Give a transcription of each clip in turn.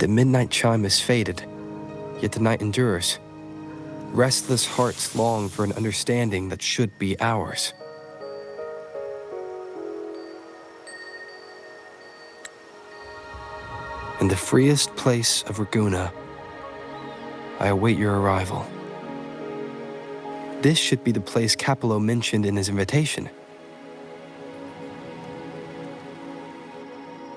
The midnight chime is faded, yet the night endures. Restless hearts long for an understanding that should be ours. In the freest place of Ragunna, I await your arrival. This should be the place Capello mentioned in his invitation.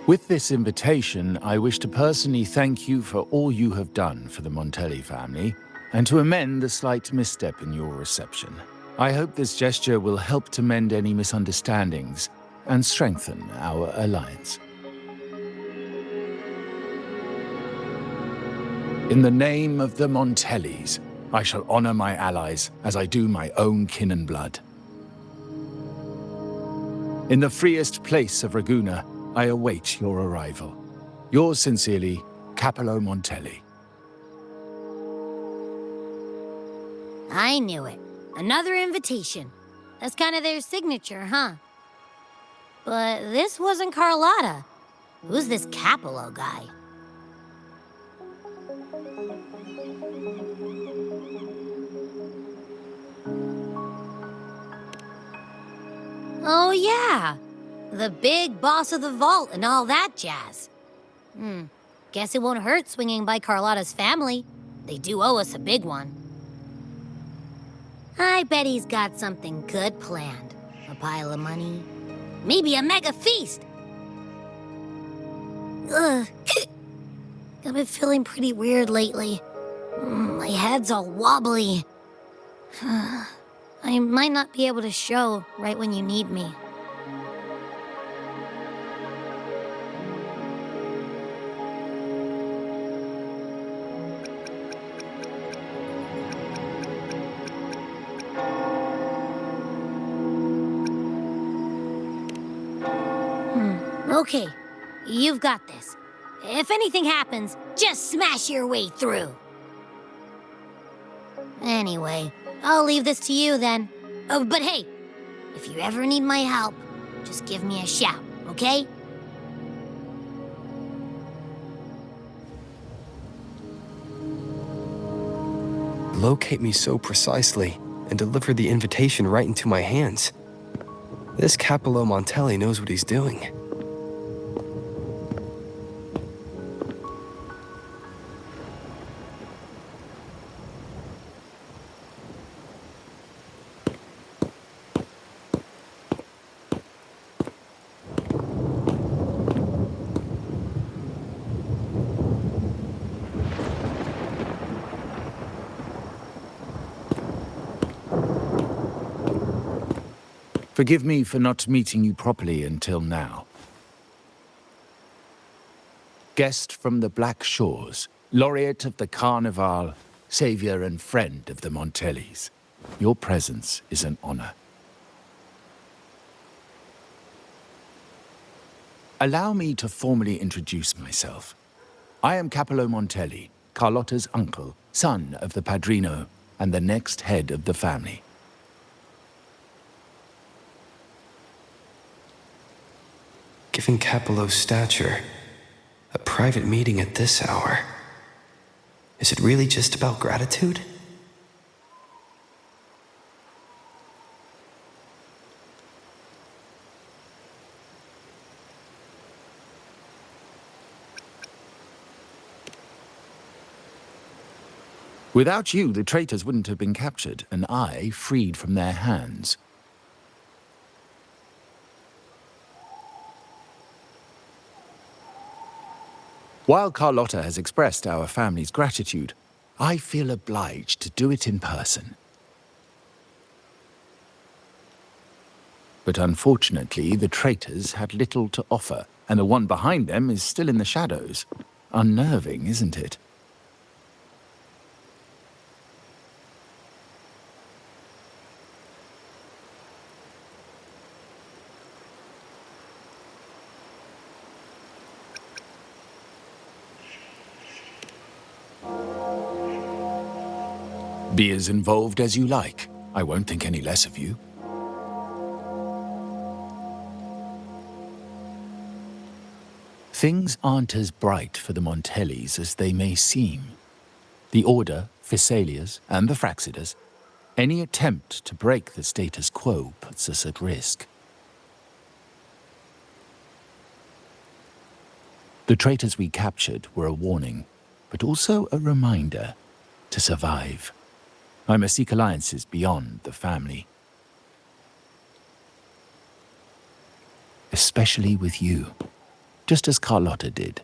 With this invitation, I wish to personally thank you for all you have done for the Montelli family, and to amend the slight misstep in your reception. I hope this gesture will help to mend any misunderstandings and strengthen our alliance. In the name of the Montellis, I shall honor my allies as I do my own kin and blood. In the freest place of Ragunna, I await your arrival. Yours sincerely, Capello Montelli. I knew it. Another invitation. That's kind of their signature, huh? But this wasn't Carlotta. Who's this Capello guy? Oh, yeah. The big boss of the vault and all that jazz. Guess it won't hurt swinging by Carlotta's family. They do owe us a big one. I bet he's got something good planned. A pile of money. Maybe a mega feast. Ugh. I've been feeling pretty weird lately. My head's all wobbly. I might not be able to show right when you need me. Okay, you've got this. If anything happens, just smash your way through. Anyway, I'll leave this to you then. Oh, but hey, if you ever need my help, just give me a shout, okay? Locate me so precisely and deliver the invitation right into my hands. This Capello Montelli knows what he's doing. Forgive me for not meeting you properly until now. Guest from the Black Shores, laureate of the Carnival, savior and friend of the Montellis. Your presence is an honor. Allow me to formally introduce myself. I am Capello Montelli, Carlotta's uncle, son of the Padrino, and the next head of the family. Given Capello's stature, a private meeting at this hour. Is it really just about gratitude? Without you, the traitors wouldn't have been captured, and I freed from their hands. While Carlotta has expressed our family's gratitude, I feel obliged to do it in person. But unfortunately, the traitors had little to offer, and the one behind them is still in the shadows. Unnerving, isn't it? Be as involved as you like. I won't think any less of you. Things aren't as bright for the Montellis as they may seem. The Order, Physaelias, and the Fraxidas, any attempt to break the status quo puts us at risk. The traitors we captured were a warning, but also a reminder to survive. I must seek alliances beyond the family. Especially with you, just as Carlotta did.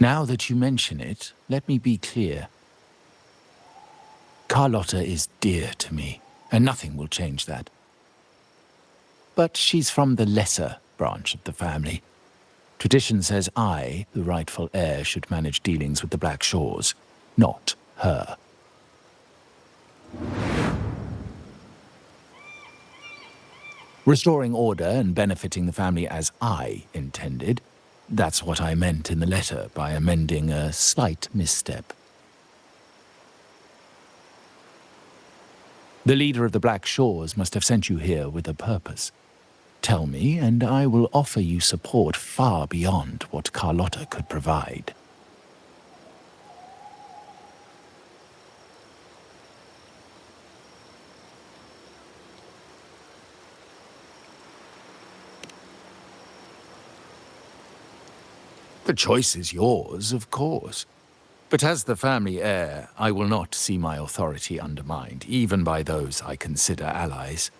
Now that you mention it, let me be clear. Carlotta is dear to me, and nothing will change that. But she's from the lesser branch of the family. Tradition says I, the rightful heir, should manage dealings with the Black Shores, not her. Restoring order and benefiting the family as I intended, that's what I meant in the letter by amending a slight misstep. The leader of the Black Shores must have sent you here with a purpose. Tell me, and I will offer you support far beyond what Carlotta could provide. The choice is yours, of course. But as the family heir, I will not see my authority undermined, even by those I consider allies.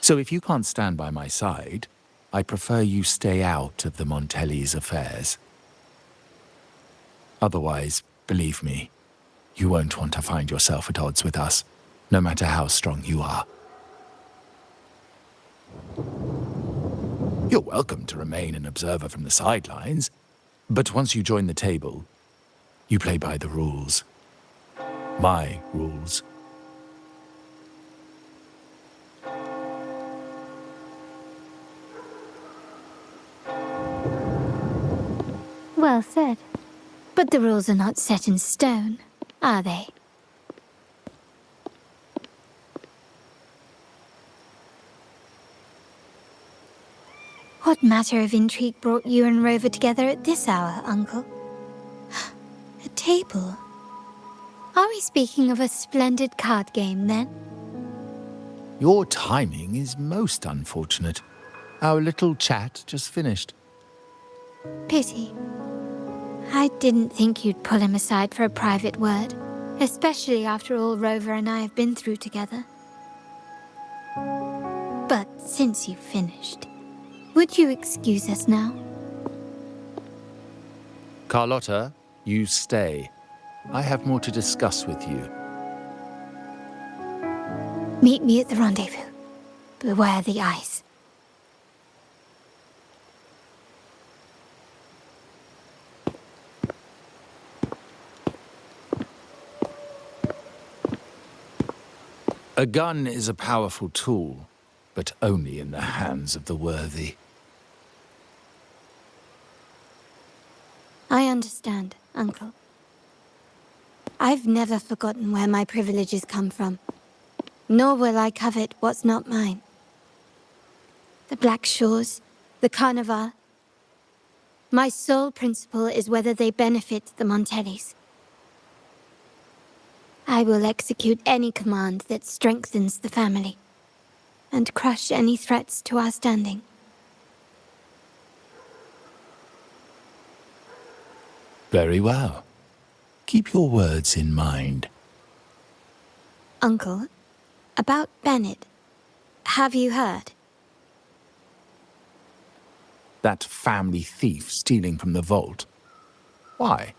So if you can't stand by my side, I prefer you stay out of the Montellis' affairs. Otherwise, believe me, you won't want to find yourself at odds with us, no matter how strong you are. You're welcome to remain an observer from the sidelines, but once you join the table, you play by the rules. My rules. Well said. But the rules are not set in stone, are they? What matter of intrigue brought you and Rover together at this hour, Uncle? A table? Are we speaking of a splendid card game, then? Your timing is most unfortunate. Our little chat just finished. Pity. I didn't think you'd pull him aside for a private word, especially after all Rover and I have been through together. But since you've finished, would you excuse us now? Carlotta, you stay. I have more to discuss with you. Meet me at the rendezvous. Beware the ice. A gun is a powerful tool, but only in the hands of the worthy. I understand, Uncle. I've never forgotten where my privileges come from, nor will I covet what's not mine. The Black Shores, the Carnival. My sole principle is whether they benefit the Montellis. I will execute any command that strengthens the family, and crush any threats to our standing. Very well. Keep your words in mind. Uncle, about Bennett, have you heard? That family thief stealing from the vault. Why?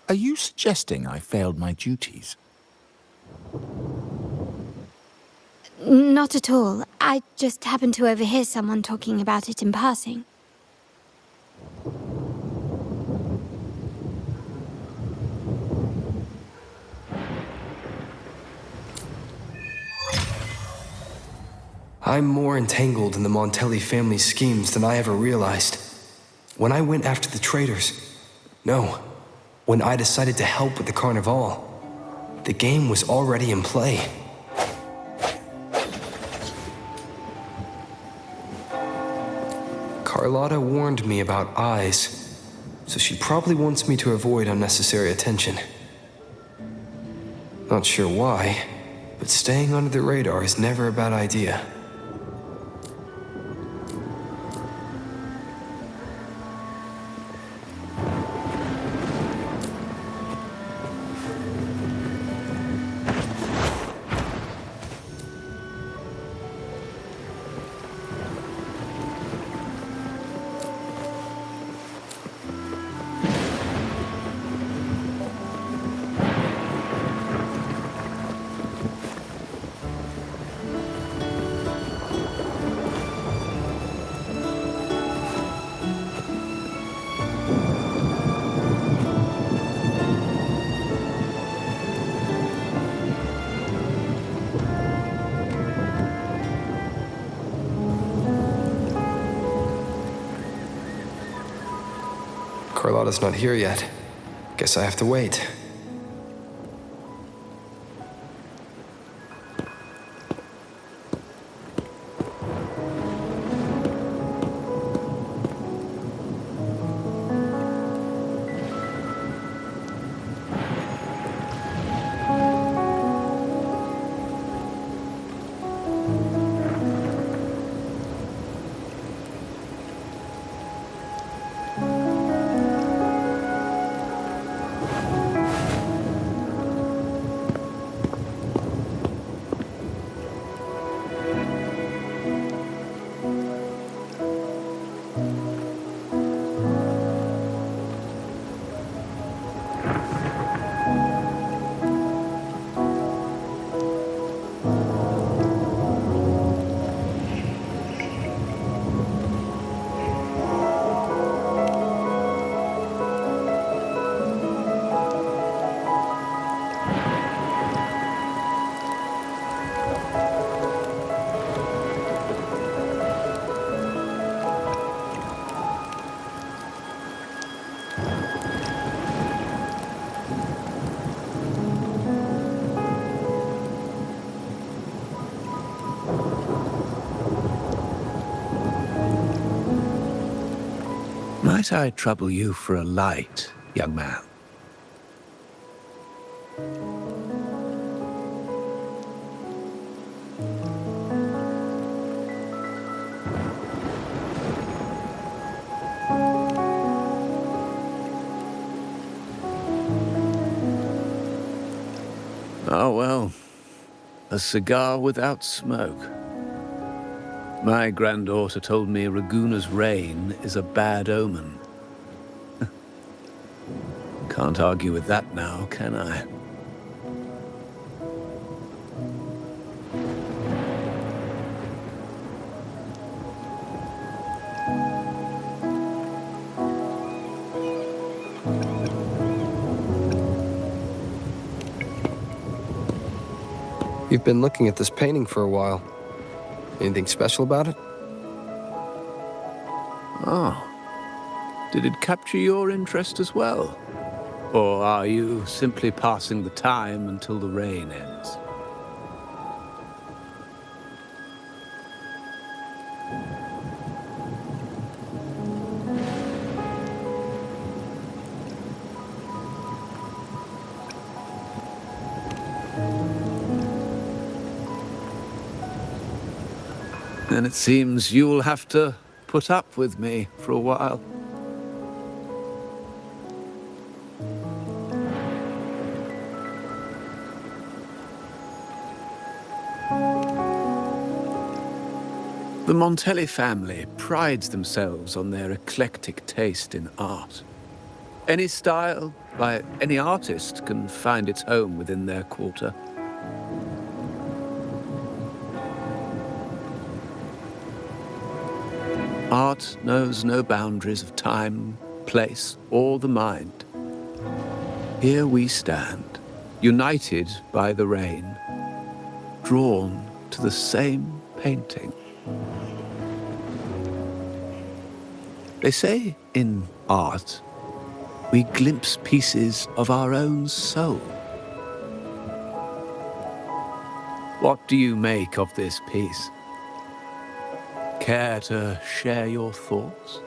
Are you suggesting I failed my duties? Not at all. I just happened to overhear someone talking about it in passing. I'm more entangled in the Montelli family schemes than I ever realized. When I went after the traitors, no, When I decided to help with the carnival, the game was already in play. Carlotta warned me about eyes, so she probably wants me to avoid unnecessary attention. Not sure why, but staying under the radar is never a bad idea. Carlotta's not here yet. Guess I have to wait. Might I trouble you for a light, young man? Oh, well, a cigar without smoke. My granddaughter told me Raguna's rain is a bad omen. Can't argue with that now, can I? You've been looking at this painting for a while. Anything special about it? Oh. Did it capture your interest as well? Or are you simply passing the time until the rain ends? Then it seems you'll have to put up with me for a while. The Montelli family prides themselves on their eclectic taste in art. Any style by any artist can find its home within their quarter. Art knows no boundaries of time, place, or the mind. Here we stand, united by the rain, drawn to the same painting. They say in art, we glimpse pieces of our own soul. What do you make of this piece? Care to share your thoughts?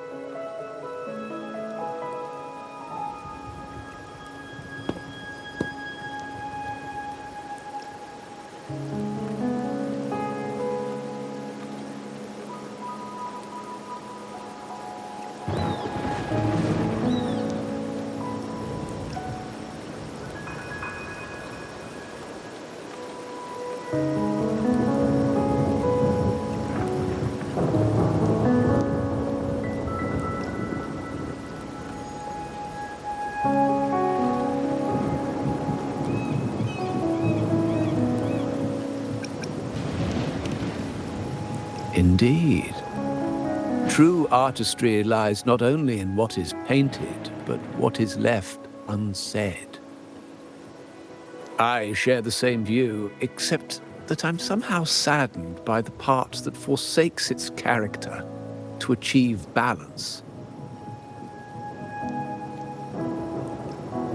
Indeed. True artistry lies not only in what is painted, but what is left unsaid. I share the same view, except that I'm somehow saddened by the part that forsakes its character to achieve balance.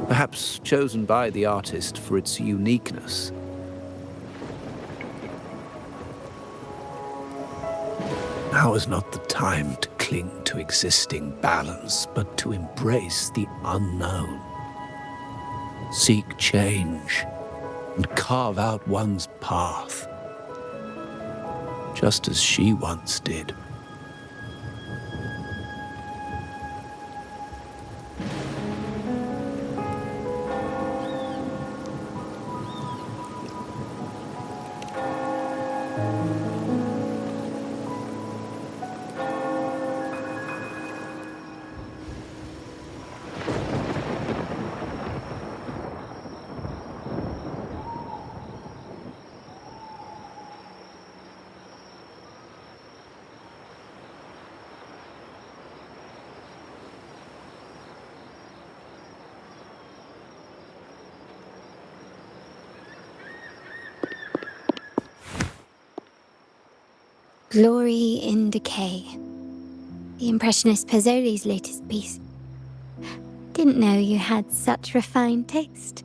Perhaps chosen by the artist for its uniqueness. Now is not the time to cling to existing balance, but to embrace the unknown. Seek change and carve out one's path, just as she once did. Glory in Decay. The Impressionist Pazzoli's latest piece. Didn't know you had such refined taste.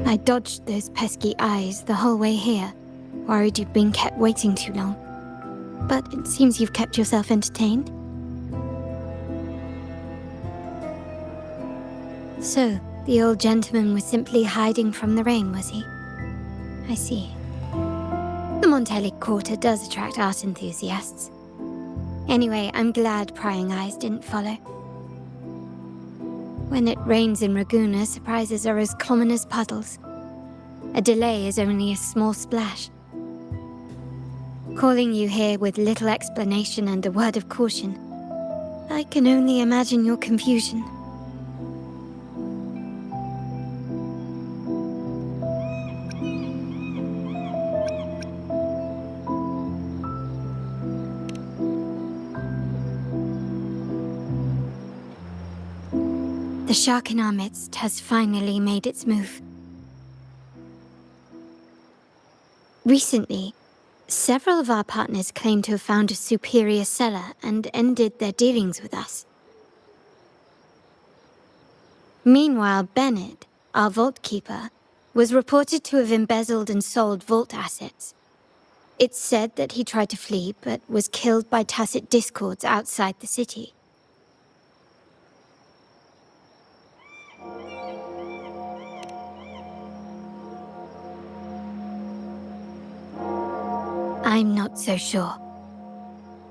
I dodged those pesky eyes the whole way here, worried you'd been kept waiting too long. But it seems you've kept yourself entertained. So, the old gentleman was simply hiding from the rain, was he? I see. The Montelli Quarter does attract art enthusiasts. Anyway, I'm glad prying eyes didn't follow. When it rains in Ragusa, surprises are as common as puddles. A delay is only a small splash. Calling you here with little explanation and a word of caution, I can only imagine your confusion. The shark in our midst has finally made its move. Recently, several of our partners claimed to have found a superior cellar and ended their dealings with us. Meanwhile, Bennett, our vault keeper, was reported to have embezzled and sold vault assets. It's said that he tried to flee, but was killed by tacit discords outside the city. I'm not so sure.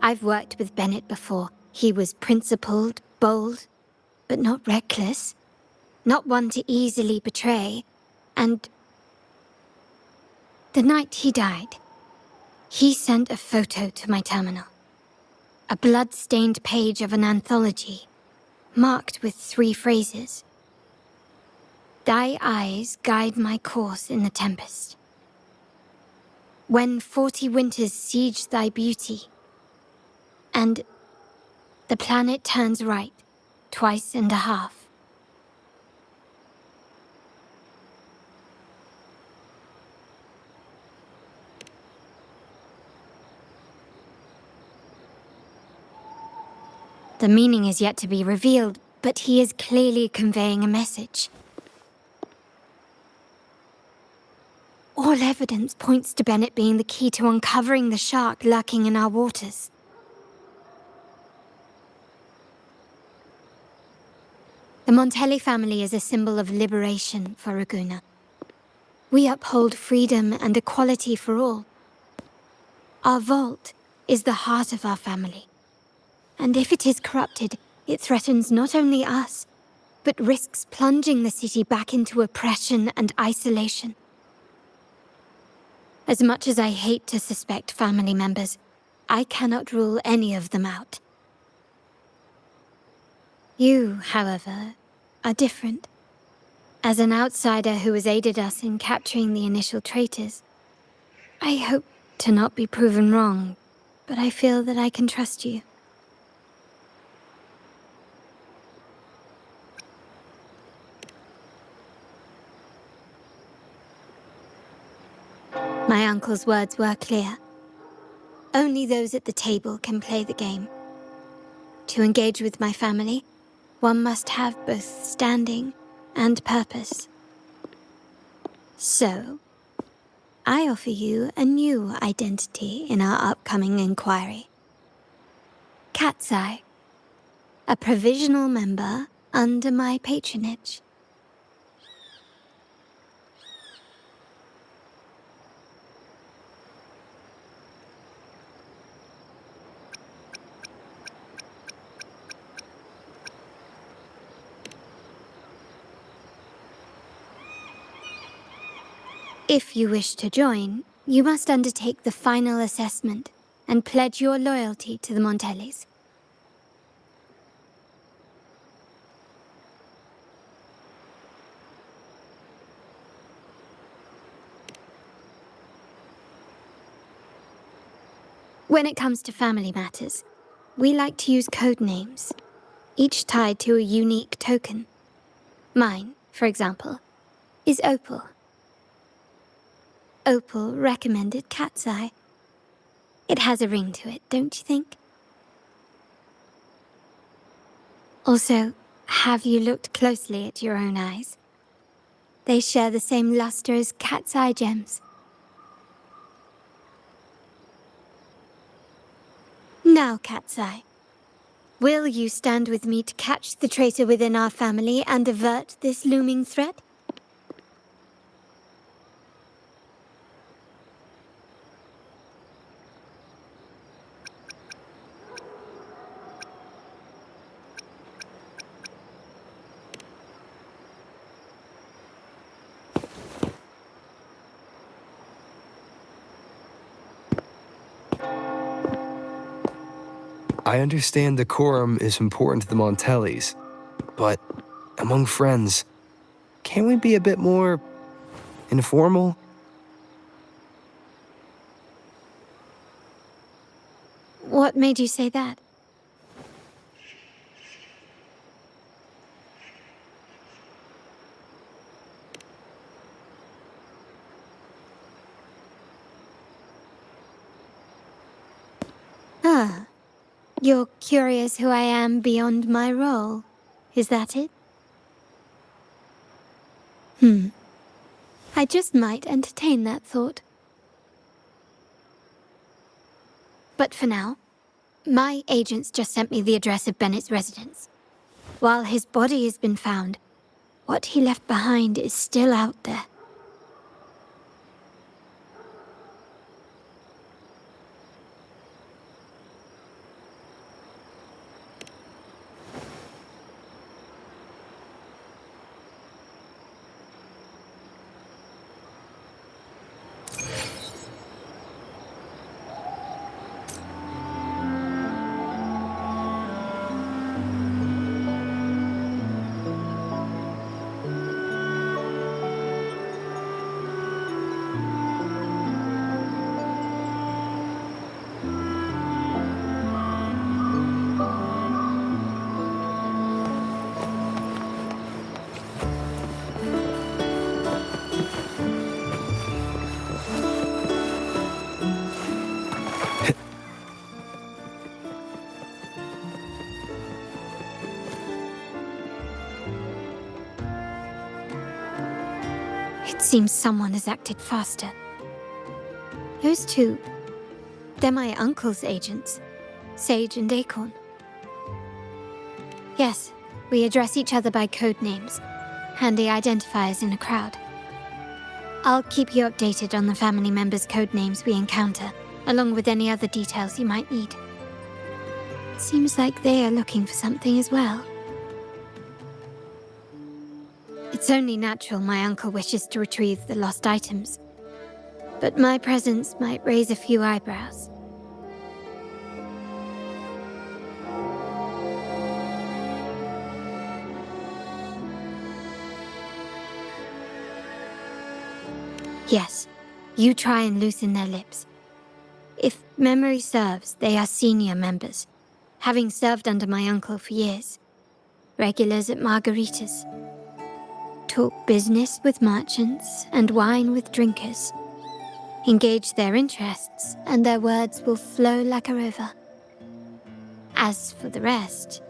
I've worked with Bennett before. He was principled, bold, but not reckless. Not one to easily betray. And the night he died, he sent a photo to my terminal. A blood-stained page of an anthology, marked with 3 phrases. Thy eyes guide my course in the tempest. When 40 winters siege thy beauty, and The planet turns right, twice and a half. The meaning is yet to be revealed, but he is clearly conveying a message. All evidence points to Bennett being the key to uncovering the shark lurking in our waters. The Montelli family is a symbol of liberation for Raguna. We uphold freedom and equality for all. Our vault is the heart of our family. And if it is corrupted, it threatens not only us, but risks plunging the city back into oppression and isolation. As much as I hate to suspect family members, I cannot rule any of them out. You, however, are different. As an outsider who has aided us in capturing the initial traitors, I hope to not be proven wrong, but I feel that I can trust you. My uncle's words were clear. Only those at the table can play the game. To engage with my family, one must have both standing and purpose. So, I offer you a new identity in our upcoming inquiry. Cat's Eye, a provisional member under my patronage. If you wish to join, you must undertake the final assessment and pledge your loyalty to the Montellis. When it comes to family matters, we like to use code names, each tied to a unique token. Mine, for example, is Opal. Opal recommended Cat's Eye. It has a ring to it, don't you think? Also, have you looked closely at your own eyes? They share the same luster as Cat's Eye gems. Now, Cat's Eye, will you stand with me to catch the traitor within our family and avert this looming threat? I understand decorum is important to the Montellis, but among friends, can't we be a bit more informal? What made you say that? Ah, you're curious who I am beyond my role, is that it? I just might entertain that thought. But for now, my agents just sent me the address of Bennett's residence. While his body has been found, what he left behind is still out there. It seems someone has acted faster. Those two, they're my uncle's agents, Sage and Acorn. Yes, we address each other by code names, handy identifiers in a crowd. I'll keep you updated on the family members' code names we encounter, along with any other details you might need. Seems like they are looking for something as well. It's only natural my uncle wishes to retrieve the lost items, but my presence might raise a few eyebrows. Yes, you try and loosen their lips. If memory serves, they are senior members, having served under my uncle for years. Regulars at margaritas. Talk business with merchants and wine with drinkers. Engage their interests, and their words will flow like a river. As for the rest...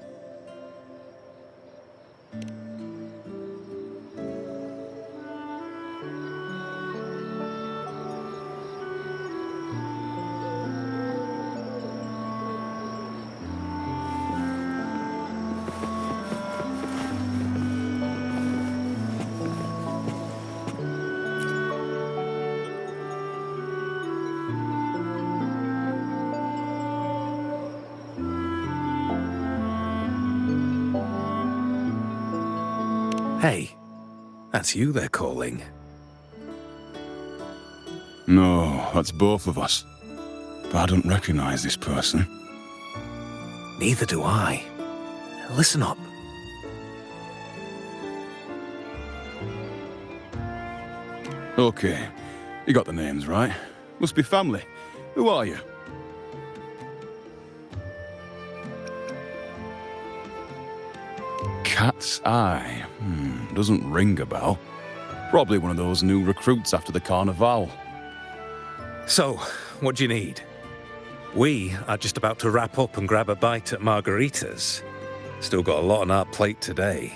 Hey, that's you they're calling. No, that's both of us. But I don't recognize this person. Neither do I. Listen up. Okay, you got the names right. Must be family. Who are you? Cat's Eye. Doesn't ring a bell. Probably one of those new recruits after the Carnival. So, what do you need? We are just about to wrap up and grab a bite at margaritas. Still got a lot on our plate today.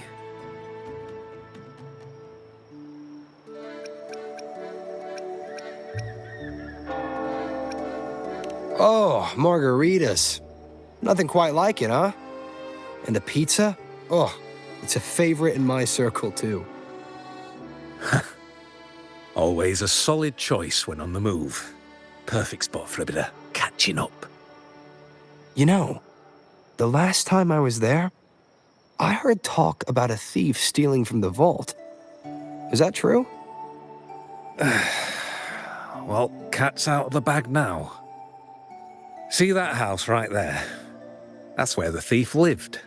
Oh, margaritas. Nothing quite like it, huh? And the pizza? Oh, it's a favorite in my circle, too. Always a solid choice when on the move. Perfect spot for a bit of catching up. You know, the last time I was there, I heard talk about a thief stealing from the vault. Is that true? Well, cat's out of the bag now. See that house right there? That's where the thief lived.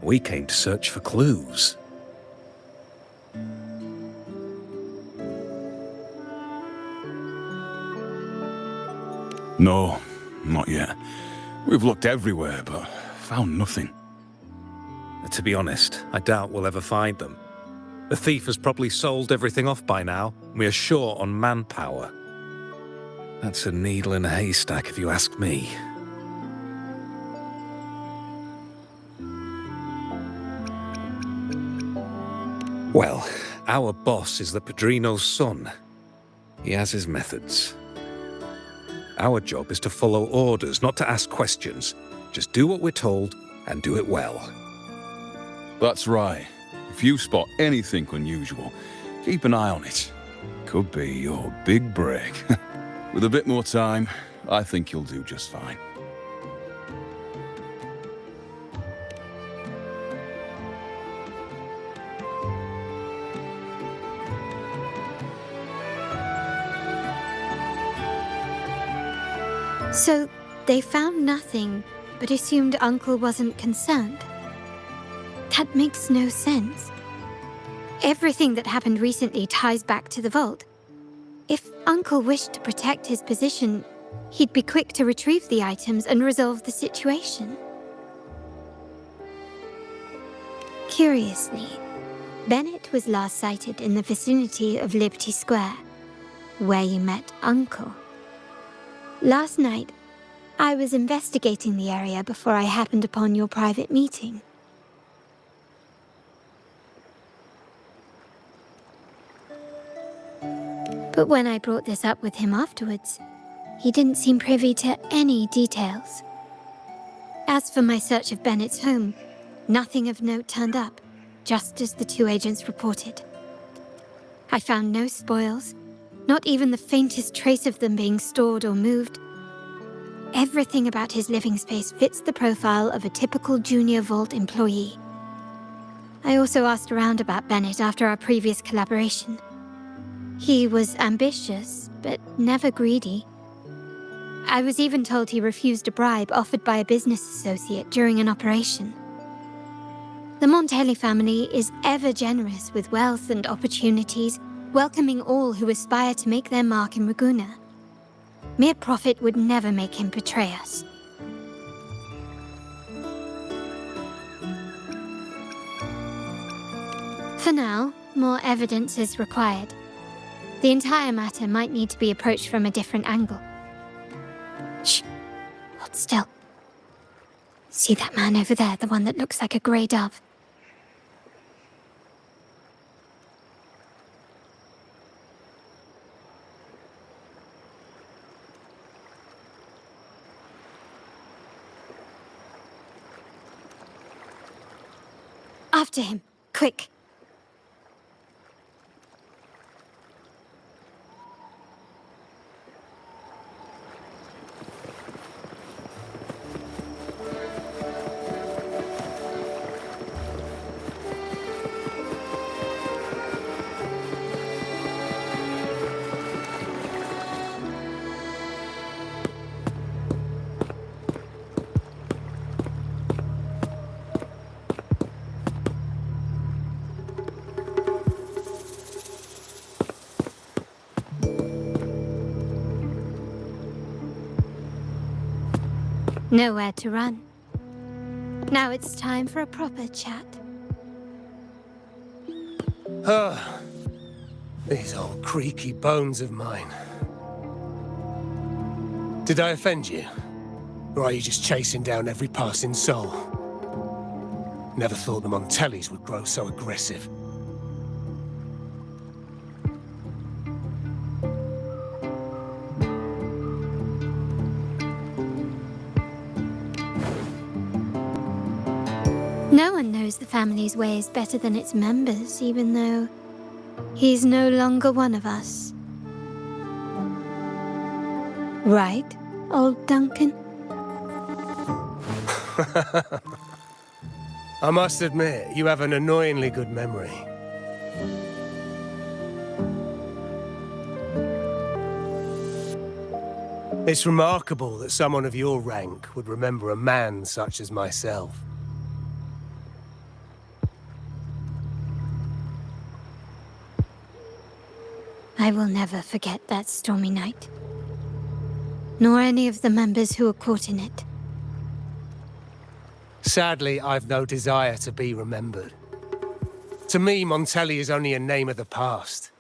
We came to search for clues. No, not yet. We've looked everywhere, but found nothing. To be honest, I doubt we'll ever find them. The thief has probably sold everything off by now. We are short on manpower. That's a needle in a haystack, if you ask me. Well, our boss is the Padrino's son. He has his methods. Our job is to follow orders, not to ask questions. Just do what we're told and do it well. That's right. If you spot anything unusual, keep an eye on it. Could be your big break. With a bit more time, I think you'll do just fine. So, they found nothing, but assumed Uncle wasn't concerned. That makes no sense. Everything that happened recently ties back to the vault. If Uncle wished to protect his position, he'd be quick to retrieve the items and resolve the situation. Curiously, Bennett was last sighted in the vicinity of Liberty Square, where you met Uncle. Last night, I was investigating the area before I happened upon your private meeting. But when I brought this up with him afterwards, he didn't seem privy to any details. As for my search of Bennett's home, nothing of note turned up, just as the two agents reported. I found no spoils, not even the faintest trace of them being stored or moved. Everything about his living space fits the profile of a typical junior vault employee. I also asked around about Bennett after our previous collaboration. He was ambitious, but never greedy. I was even told he refused a bribe offered by a business associate during an operation. The Montelli family is ever generous with wealth and opportunities, welcoming all who aspire to make their mark in Ragusa. Mere profit would never make him betray us. For now, more evidence is required. The entire matter might need to be approached from a different angle. Shh! Hold still. See that man over there, the one that looks like a grey dove? After him, quick! Nowhere to run. Now it's time for a proper chat. Ah, these old creaky bones of mine. Did I offend you? Or are you just chasing down every passing soul? Never thought the Montellis would grow so aggressive. No one knows the family's ways better than its members, even though he's no longer one of us. Right, old Duncan? I must admit, you have an annoyingly good memory. It's remarkable that someone of your rank would remember a man such as myself. I will never forget that stormy night. Nor any of the members who were caught in it. Sadly, I've no desire to be remembered. To me, Montelli is only a name of the past.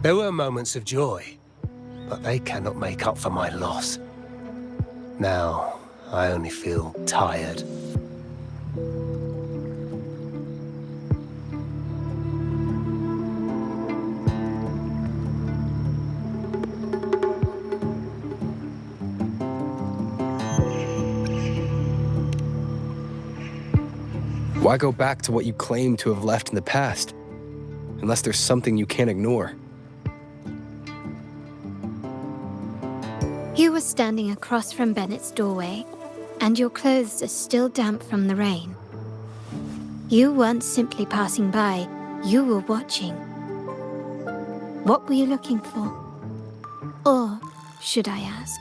There were moments of joy, but they cannot make up for my loss. Now, I only feel tired. Why go back to what you claim to have left in the past? Unless there's something you can't ignore. You were standing across from Bennett's doorway, and your clothes are still damp from the rain. You weren't simply passing by, you were watching. What were you looking for? Or, should I ask,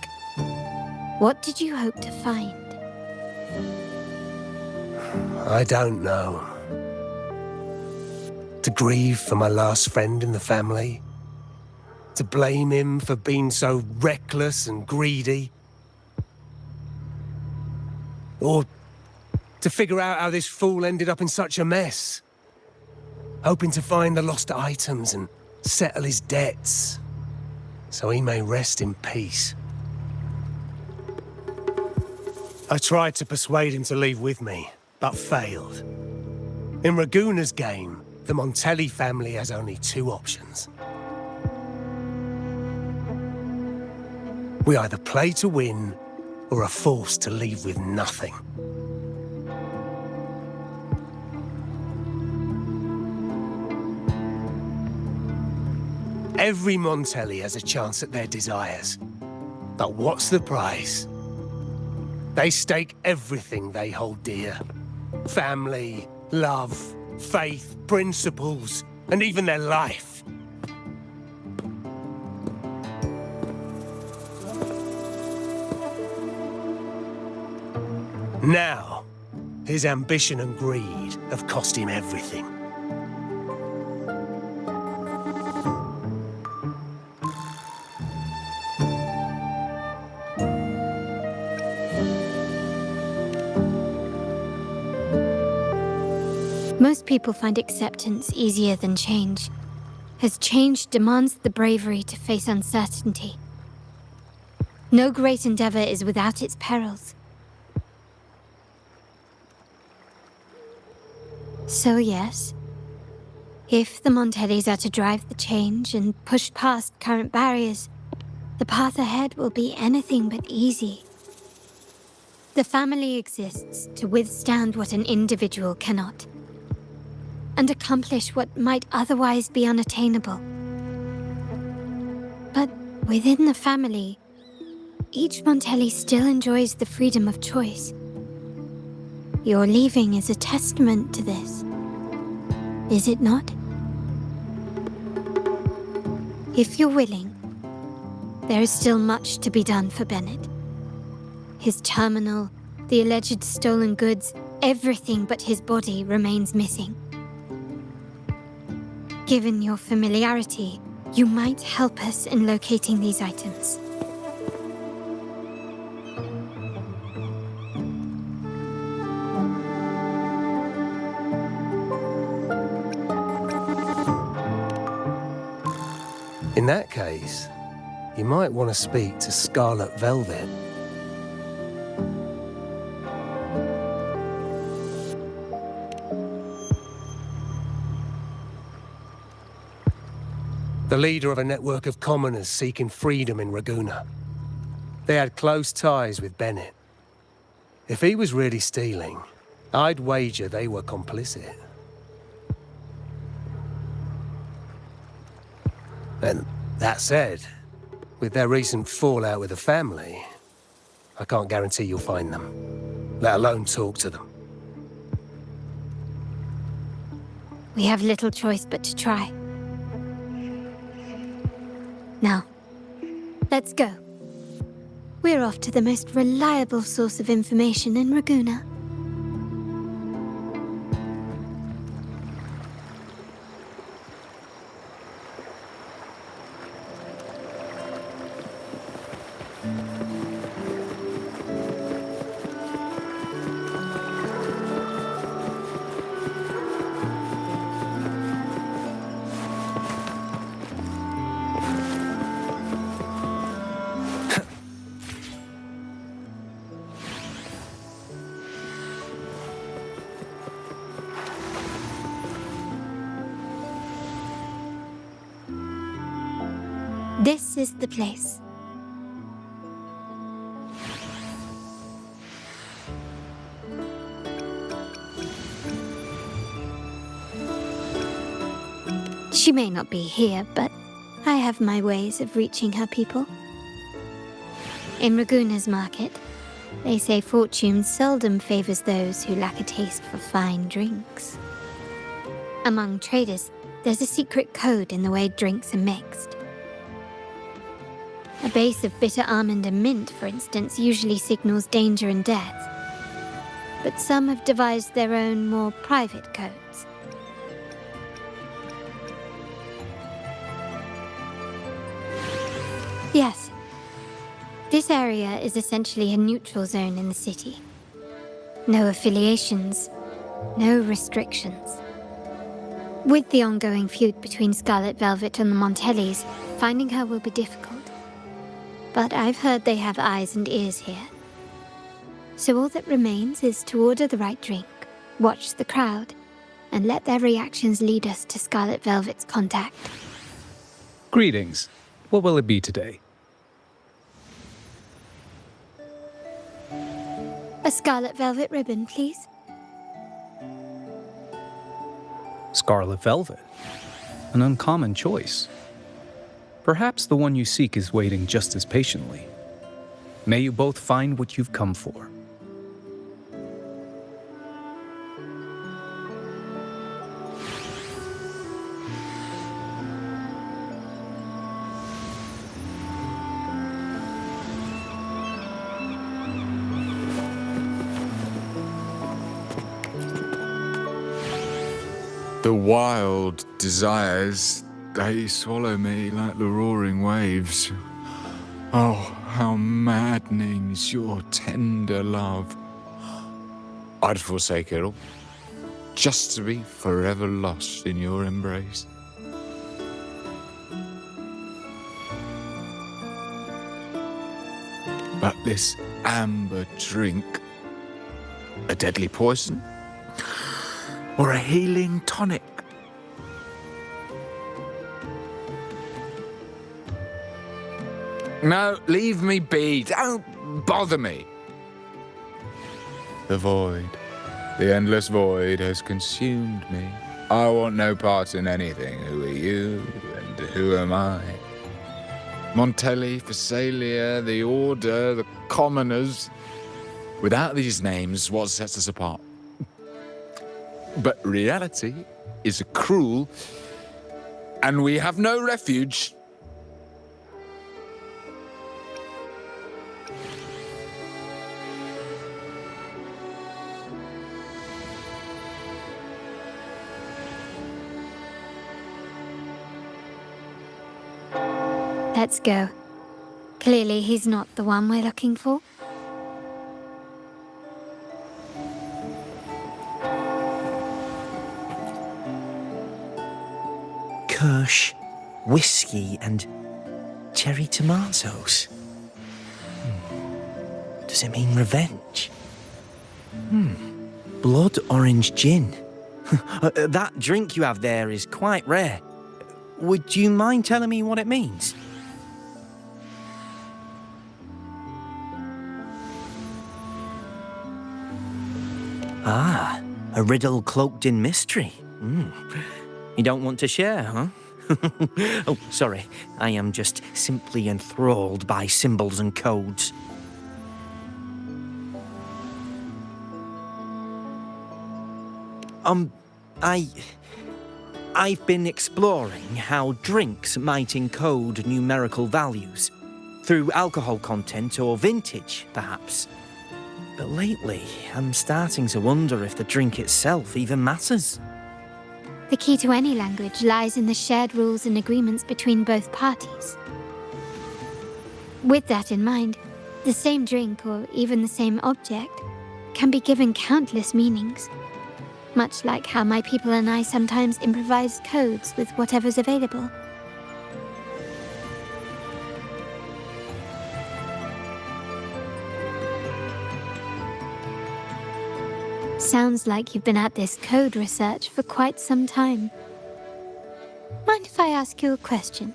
what did you hope to find? I don't know. To grieve for my last friend in the family? To blame him for being so reckless and greedy? Or to figure out how this fool ended up in such a mess? Hoping to find the lost items and settle his debts, so he may rest in peace. I tried to persuade him to leave with me, but failed. In Ragusa's game, the Montelli family has only two options. We either play to win, or are forced to leave with nothing. Every Montelli has a chance at their desires. But what's the prize? They stake everything they hold dear. Family, love, faith, principles, and even their life. Now, his ambition and greed have cost him everything. Most people find acceptance easier than change, as change demands the bravery to face uncertainty. No great endeavor is without its perils. So yes, if the Montellis are to drive the change and push past current barriers, the path ahead will be anything but easy. The family exists to withstand what an individual cannot, and accomplish what might otherwise be unattainable. But within the family, each Montelli still enjoys the freedom of choice. Your leaving is a testament to this, is it not? If you're willing, there is still much to be done for Bennett. His terminal, the alleged stolen goods, everything but his body remains missing. Given your familiarity, you might help us in locating these items. In that case, you might want to speak to Scarlet Velvet. The leader of a network of commoners seeking freedom in Ragusa. They had close ties with Bennett. If he was really stealing, I'd wager they were complicit. And that said, with their recent fallout with the family, I can't guarantee you'll find them, let alone talk to them. We have little choice but to try. Now, let's go. We're off to the most reliable source of information in Ragusa. This is the place. She may not be here, but I have my ways of reaching her people. In Ragusa's market, they say fortune seldom favors those who lack a taste for fine drinks. Among traders, there's a secret code in the way drinks are mixed. A base of bitter almond and mint, for instance, usually signals danger and death. But some have devised their own, more private codes. Yes. This area is essentially a neutral zone in the city. No affiliations, no restrictions. With the ongoing feud between Scarlet Velvet and the Montellis, finding her will be difficult. But I've heard they have eyes and ears here. So all that remains is to order the right drink, watch the crowd, and let their reactions lead us to Scarlet Velvet's contact. Greetings. What will it be today? A Scarlet Velvet ribbon, please. Scarlet Velvet. An uncommon choice. Perhaps the one you seek is waiting just as patiently. May you both find what you've come for. The wild desires, they swallow me like the roaring waves. Oh, how maddening is your tender love. I'd forsake it all, just to be forever lost in your embrace. But this amber drink, a deadly poison? Or a healing tonic? No, leave me be. Don't bother me. The void, the endless void has consumed me. I want no part in anything. Who are you and who am I? Montelli, Phasalia, the Order, the Commoners. Without these names, what sets us apart? But reality is cruel, and we have no refuge. Let's go. Clearly, he's not the one we're looking for. Kirsch, whiskey, and cherry tomatoes. Does it mean revenge? Blood orange gin. That drink you have there is quite rare. Would you mind telling me what it means? Ah, a riddle cloaked in mystery. You don't want to share, huh? Oh, sorry. I am just simply enthralled by symbols and codes. I've been exploring how drinks might encode numerical values. Through alcohol content or vintage, perhaps. But lately, I'm starting to wonder if the drink itself even matters. The key to any language lies in the shared rules and agreements between both parties. With that in mind, the same drink, or even the same object, can be given countless meanings. Much like how my people and I sometimes improvise codes with whatever's available. Sounds like you've been at this code research for quite some time. Mind if I ask you a question?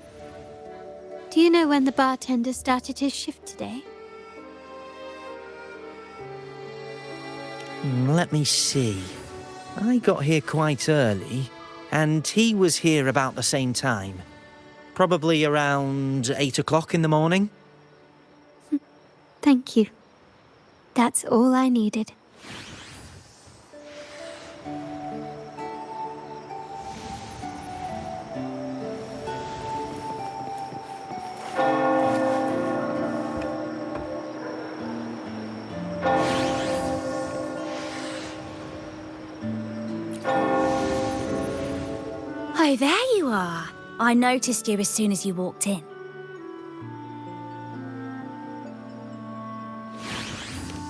Do you know when the bartender started his shift today? Let me see. I got here quite early, and he was here about the same time. Probably around 8 o'clock in the morning. Thank you. That's all I needed. Oh, there you are. I noticed you as soon as you walked in.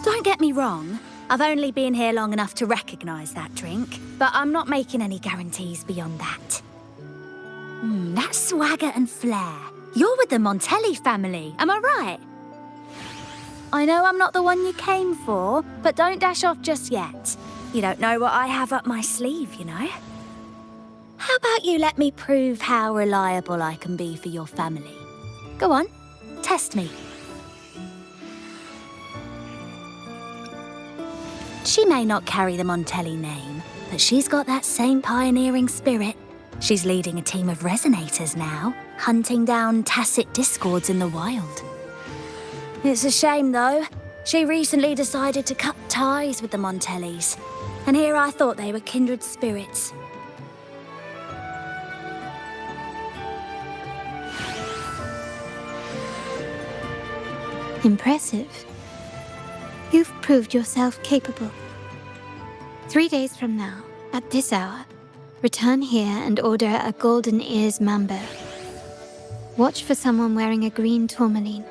Don't get me wrong. I've only been here long enough to recognise that drink, but I'm not making any guarantees beyond that. That swagger and flair. You're with the Montelli family, am I right? I know I'm not the one you came for, but don't dash off just yet. You don't know what I have up my sleeve, you know? How about you let me prove how reliable I can be for your family? Go on, test me. She may not carry the Montelli name, but she's got that same pioneering spirit. She's leading a team of resonators now, hunting down tacit discords in the wild. It's a shame, though. She recently decided to cut ties with the Montellis, and here I thought they were kindred spirits. Impressive. You've proved yourself capable. 3 days from now, at this hour, return here and order a golden ears mambo. Watch for someone wearing a green tourmaline.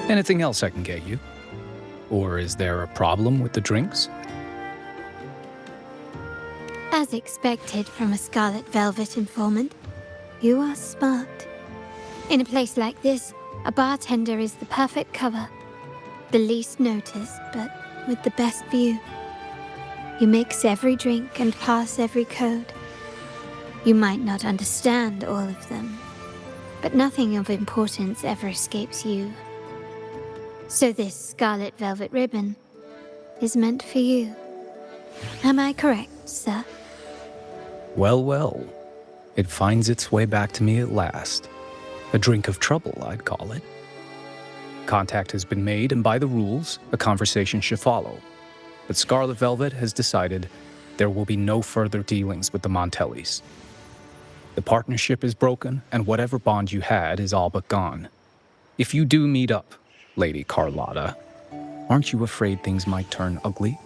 Anything else I can get you? Or is there a problem with the drinks? As expected from a Scarlet Velvet informant, you are smart. In a place like this, a bartender is the perfect cover. The least noticed, but with the best view. You mix every drink and pass every code. You might not understand all of them, but nothing of importance ever escapes you. So this Scarlet Velvet ribbon is meant for you. Am I correct, sir? Well, well. It finds its way back to me at last. A drink of trouble, I'd call it. Contact has been made, and by the rules, a conversation should follow. But Scarlet Velvet has decided there will be no further dealings with the Montellis. The partnership is broken, and whatever bond you had is all but gone. If you do meet up, Lady Carlotta, aren't you afraid things might turn ugly?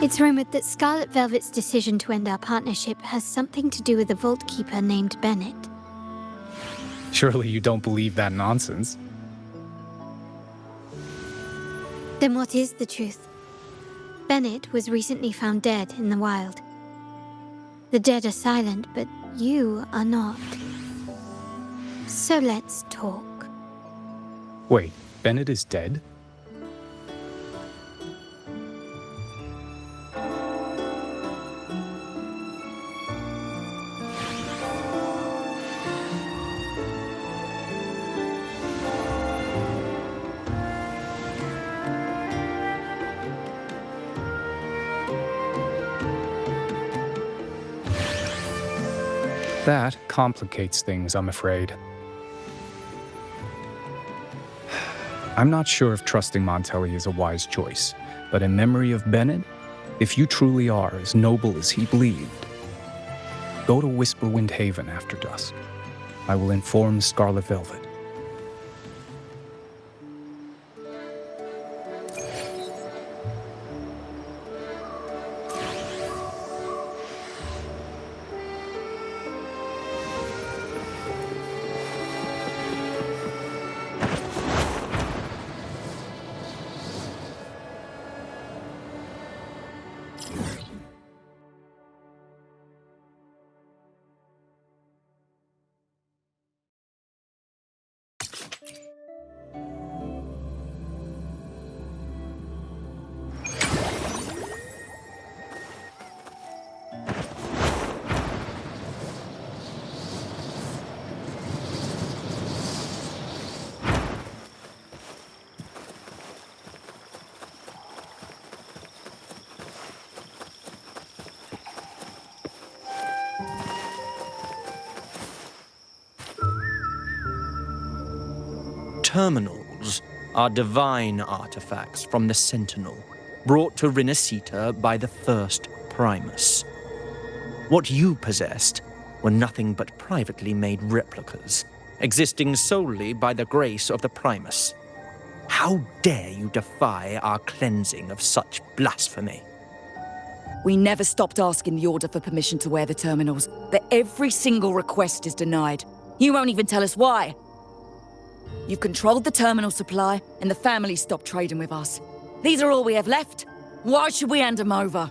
It's rumored that Scarlet Velvet's decision to end our partnership has something to do with a vault keeper named Bennett. Surely you don't believe that nonsense. Then what is the truth? Bennett was recently found dead in the wild. The dead are silent, but you are not. So let's talk. Wait, Bennett is dead? That complicates things, I'm afraid. I'm not sure if trusting Montelli is a wise choice, but in memory of Bennett, if you truly are as noble as he believed, go to Whisperwind Haven after dusk. I will inform Scarlet Velvet. Terminals are divine artifacts from the Sentinel, brought to Rinascita by the first Primus. What you possessed were nothing but privately made replicas, existing solely by the grace of the Primus. How dare you defy our cleansing of such blasphemy? We never stopped asking the Order for permission to wear the terminals, but every single request is denied. You won't even tell us why. You've controlled the terminal supply, and the family stopped trading with us. These are all we have left. Why should we hand them over?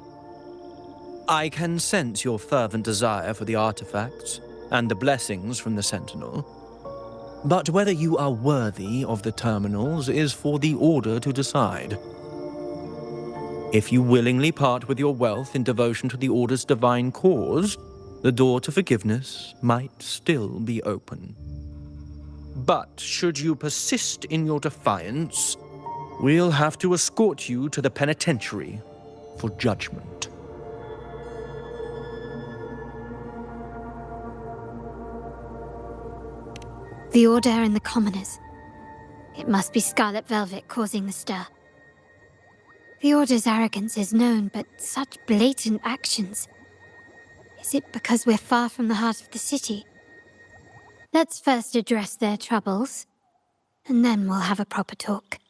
I can sense your fervent desire for the artifacts and the blessings from the Sentinel. But whether you are worthy of the terminals is for the Order to decide. If you willingly part with your wealth in devotion to the Order's divine cause, the door to forgiveness might still be open. But should you persist in your defiance, we'll have to escort you to the penitentiary for judgment. The Order and the commoners. It must be Scarlet Velvet causing the stir. The Order's arrogance is known, but such blatant actions. Is it because we're far from the heart of the city? Let's first address their troubles, and then we'll have a proper talk.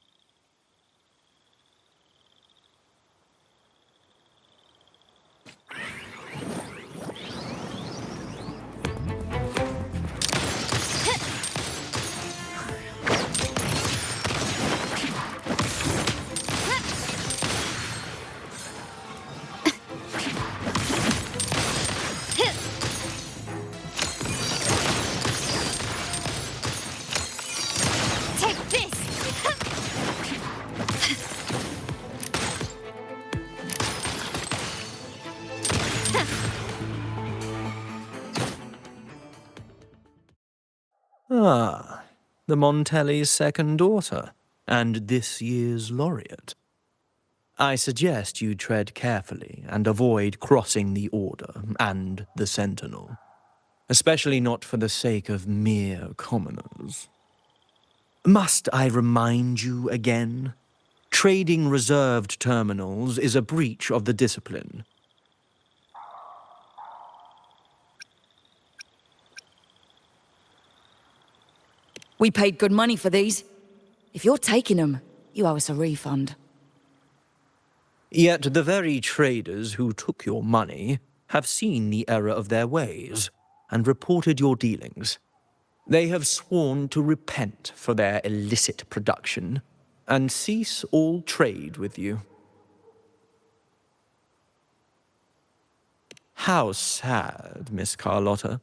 Ah, the Montelli's second daughter, and this year's laureate. I suggest you tread carefully and avoid crossing the Order and the Sentinel, especially not for the sake of mere commoners. Must I remind you again? Trading reserved terminals is a breach of the discipline. We paid good money for these. If you're taking them, you owe us a refund. Yet the very traders who took your money have seen the error of their ways and reported your dealings. They have sworn to repent for their illicit production and cease all trade with you. How sad, Miss Carlotta.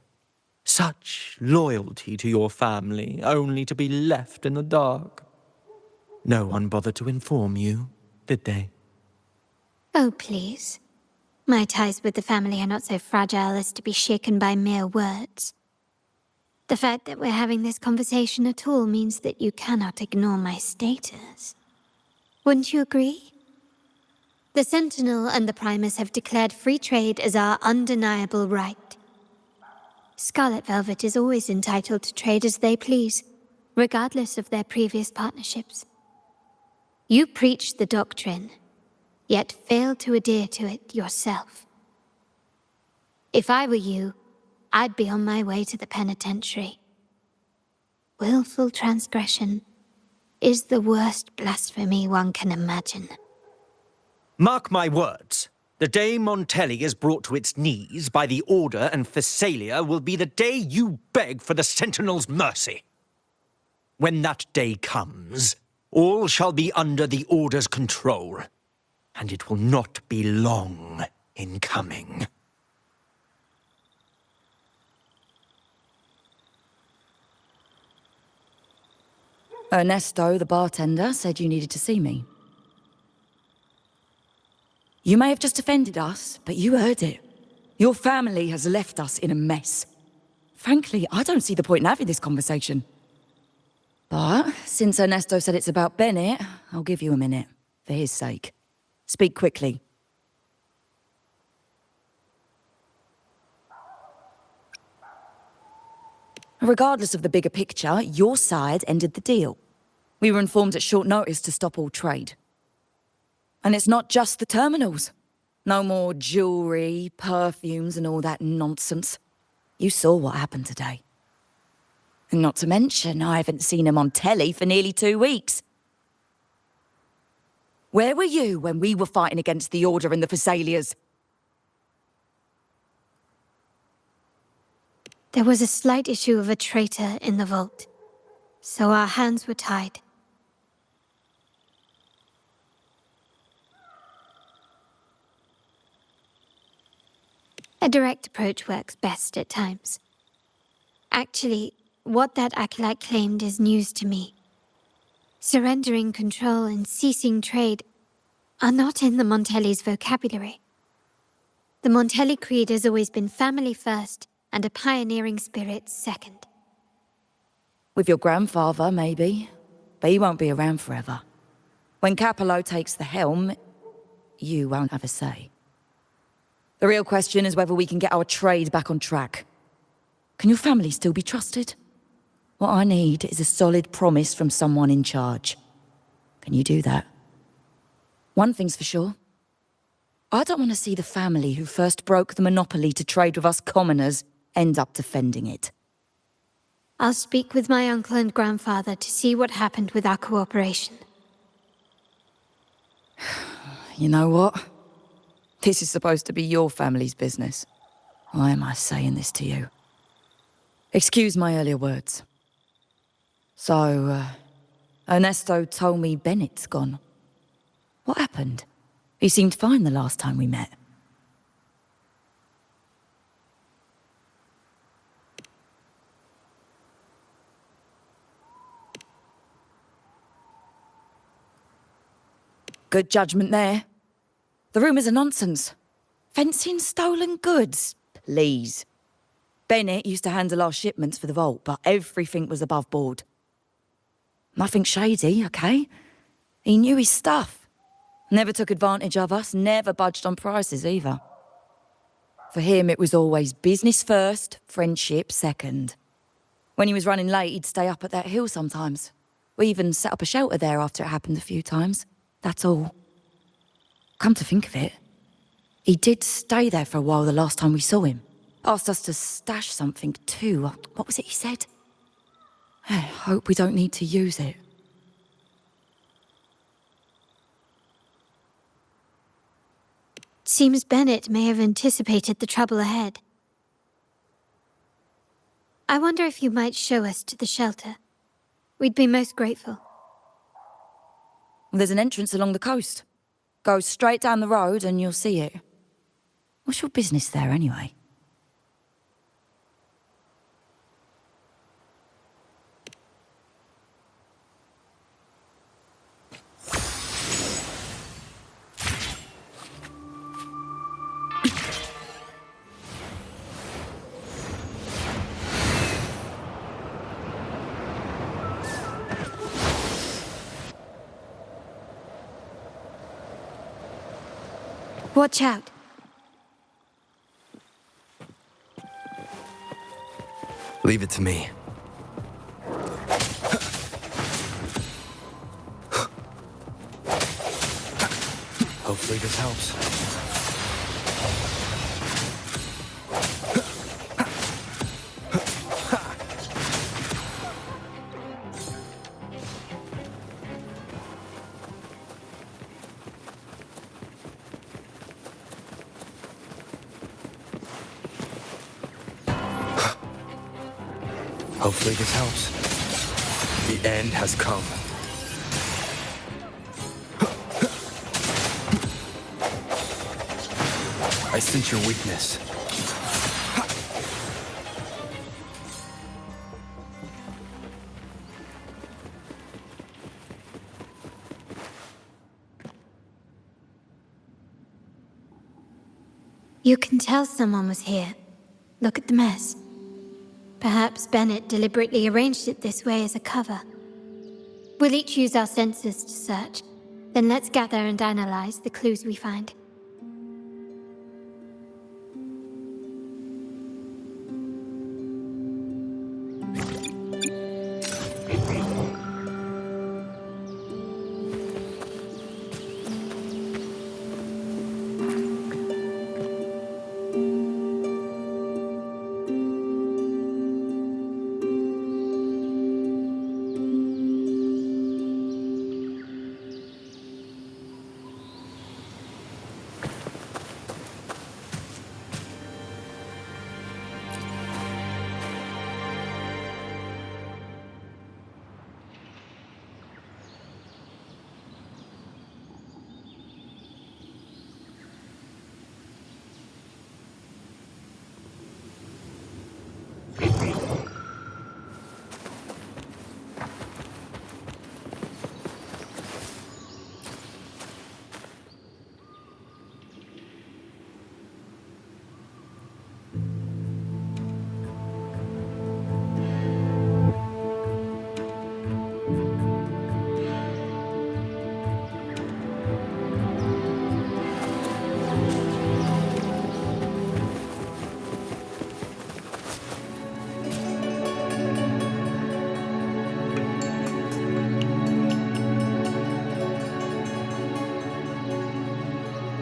Such loyalty to your family, only to be left in the dark. No one bothered to inform you, did they? Oh, please. My ties with the family are not so fragile as to be shaken by mere words. The fact that we're having this conversation at all means that you cannot ignore my status. Wouldn't you agree? The Sentinel and the Primus have declared free trade as our undeniable right. Scarlet Velvet is always entitled to trade as they please, regardless of their previous partnerships. You preach the doctrine, yet fail to adhere to it yourself. If I were you, I'd be on my way to the penitentiary. Willful transgression is the worst blasphemy one can imagine. Mark my words. The day Montelli is brought to its knees by the Order and Phasalia will be the day you beg for the Sentinel's mercy. When that day comes, all shall be under the Order's control, and it will not be long in coming. Ernesto, the bartender, said you needed to see me. You may have just offended us, but you heard it. Your family has left us in a mess. Frankly, I don't see the point in having this conversation. But since Ernesto said it's about Bennett, I'll give you a minute, for his sake. Speak quickly. Regardless of the bigger picture, your side ended the deal. We were informed at short notice to stop all trade. And it's not just the terminals. No more jewelry, perfumes, and all that nonsense. You saw what happened today. And not to mention, I haven't seen him on telly for nearly 2 weeks. Where were you when we were fighting against the Order and the Phassalias? There was a slight issue of a traitor in the vault, so our hands were tied. A direct approach works best at times. Actually, what that acolyte claimed is news to me. Surrendering control and ceasing trade are not in the Montelli's vocabulary. The Montelli creed has always been family first and a pioneering spirit second. With your grandfather, maybe. But he won't be around forever. When Capello takes the helm, you won't have a say. The real question is whether we can get our trade back on track. Can your family still be trusted? What I need is a solid promise from someone in charge. Can you do that? One thing's for sure. I don't want to see the family who first broke the monopoly to trade with us commoners end up defending it. I'll speak with my uncle and grandfather to see what happened with our cooperation. You know what? This is supposed to be your family's business. Why am I saying this to you? Excuse my earlier words. So, Ernesto told me Bennett's gone. What happened? He seemed fine the last time we met. Good judgment there. The rumours are nonsense. Fencing stolen goods? Please. Bennett used to handle our shipments for the vault, but everything was above board. Nothing shady, okay? He knew his stuff. Never took advantage of us, never budged on prices either. For him, it was always business first, friendship second. When he was running late, he'd stay up at that hill sometimes. We even set up a shelter there after it happened a few times. That's all. Come to think of it, he did stay there for a while the last time we saw him. Asked us to stash something too. What was it he said? I hope we don't need to use it. Seems Bennett may have anticipated the trouble ahead. I wonder if you might show us to the shelter. We'd be most grateful. There's an entrance along the coast. Go straight down the road and you'll see it. What's your business there anyway? Watch out. Leave it to me. Hopefully this helps. Hopefully this helps. The end has come. I sense your weakness. You can tell someone was here. Look at the mess. Perhaps Bennett deliberately arranged it this way as a cover. We'll each use our senses to search. Then let's gather and analyze the clues we find.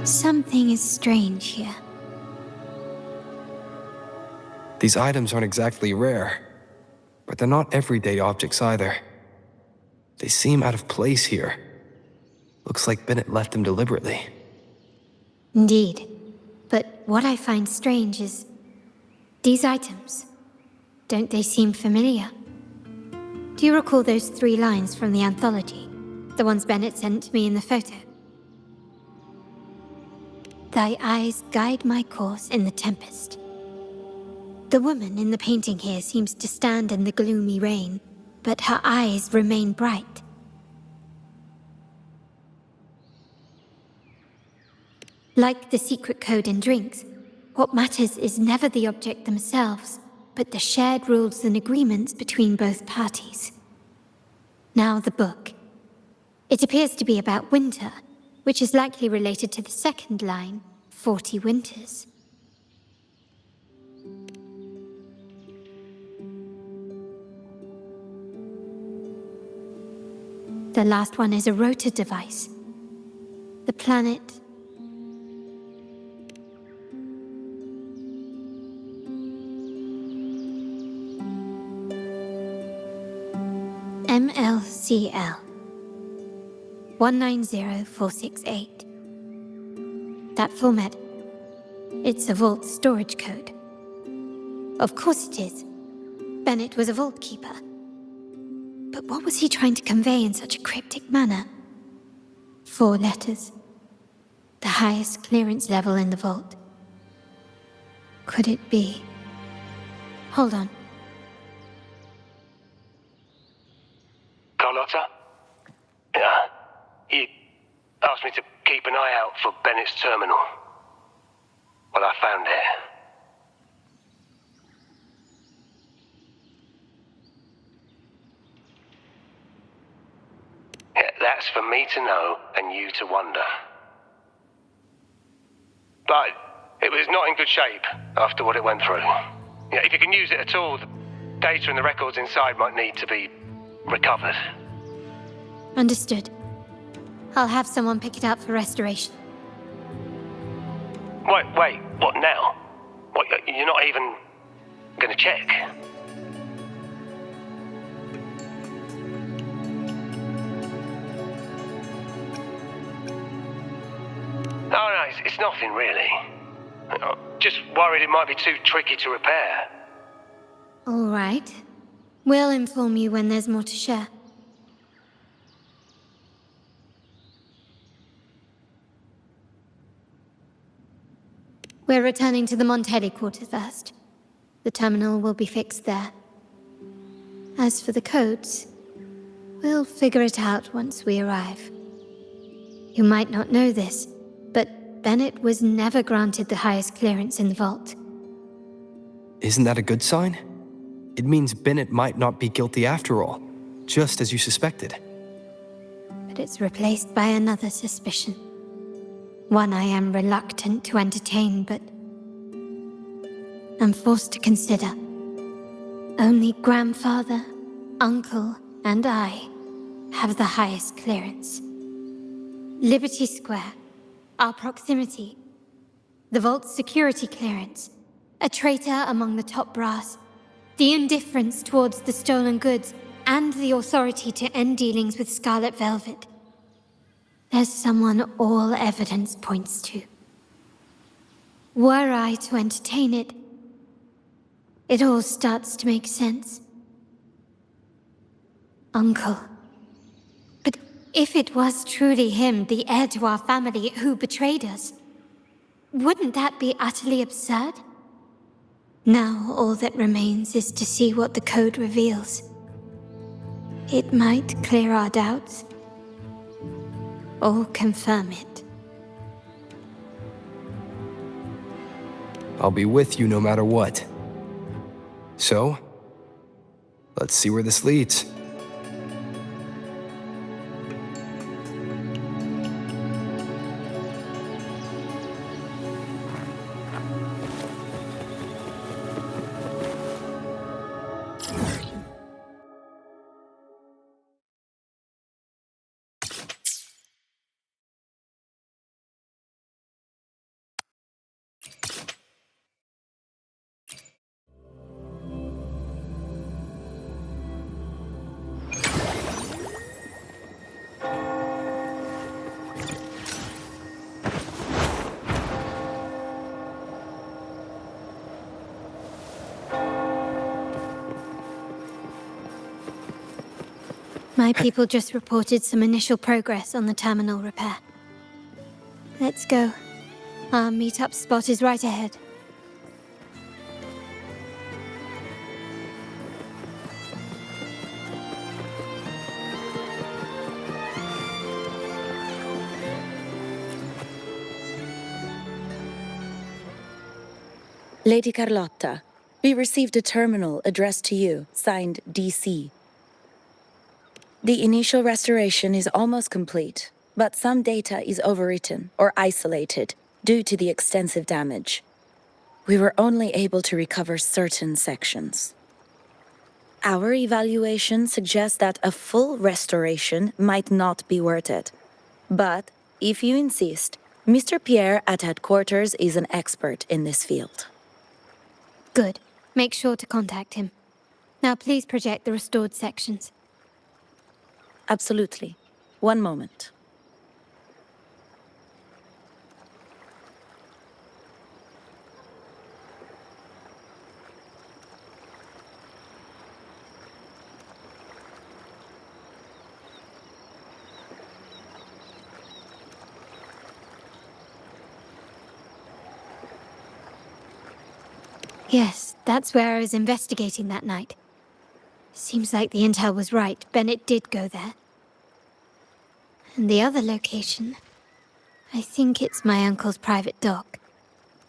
Something is strange here. These items aren't exactly rare, but they're not everyday objects either. They seem out of place here. Looks like Bennett left them deliberately. Indeed. But what I find strange is... these items. Don't they seem familiar? Do you recall those 3 lines from the anthology? The ones Bennett sent me in the photo? Thy eyes guide my course in the tempest. The woman in the painting here seems to stand in the gloomy rain, but her eyes remain bright. Like the secret code in drinks, what matters is never the object themselves, but the shared rules and agreements between both parties. Now the book. It appears to be about winter, which is likely related to the second line, 40 winters. The last one is a rotor device. The planet... MLCL 190468. That format, it's a vault storage code. Of course it is. Bennett was a vault keeper. But what was he trying to convey in such a cryptic manner? 4 letters. The highest clearance level in the vault. Could it be? Hold on. Carlotta? Yeah. He asked me to keep an eye out for Bennett's terminal. Well, I found it. Yeah, that's for me to know and you to wonder. But it was not in good shape after what it went through. Yeah, if you can use it at all, the data and the records inside might need to be recovered. Understood. I'll have someone pick it up for restoration. Wait, what now? What, you're not even gonna check? No, it's nothing really. I'm just worried it might be too tricky to repair. All right. We'll inform you when there's more to share. We're returning to the Montelli quarter first. The terminal will be fixed there. As for the codes, we'll figure it out once we arrive. You might not know this, but Bennett was never granted the highest clearance in the vault. Isn't that a good sign? It means Bennett might not be guilty after all, just as you suspected. But it's replaced by another suspicion. One I am reluctant to entertain, but I'm forced to consider. Only grandfather, uncle, and I have the highest clearance. Liberty Square, our proximity, the vault's security clearance, a traitor among the top brass, the indifference towards the stolen goods, and the authority to end dealings with Scarlet Velvet. There's someone all evidence points to. Were I to entertain it, it all starts to make sense. Uncle. But if it was truly him, the heir to our family, who betrayed us, wouldn't that be utterly absurd? Now all that remains is to see what the code reveals. It might clear our doubts, or confirm it. I'll be with you no matter what. So, let's see where this leads. My people just reported some initial progress on the terminal repair. Let's go. Our meet-up spot is right ahead. Lady Carlotta, we received a terminal addressed to you, signed DC. The initial restoration is almost complete, but some data is overwritten or isolated due to the extensive damage. We were only able to recover certain sections. Our evaluation suggests that a full restoration might not be worth it. But, if you insist, Mr. Pierre at headquarters is an expert in this field. Good. Make sure to contact him. Now please project the restored sections. Absolutely. One moment. Yes, that's where I was investigating that night. Seems like the intel was right. Bennett did go there. And the other location, I think it's my uncle's private dock.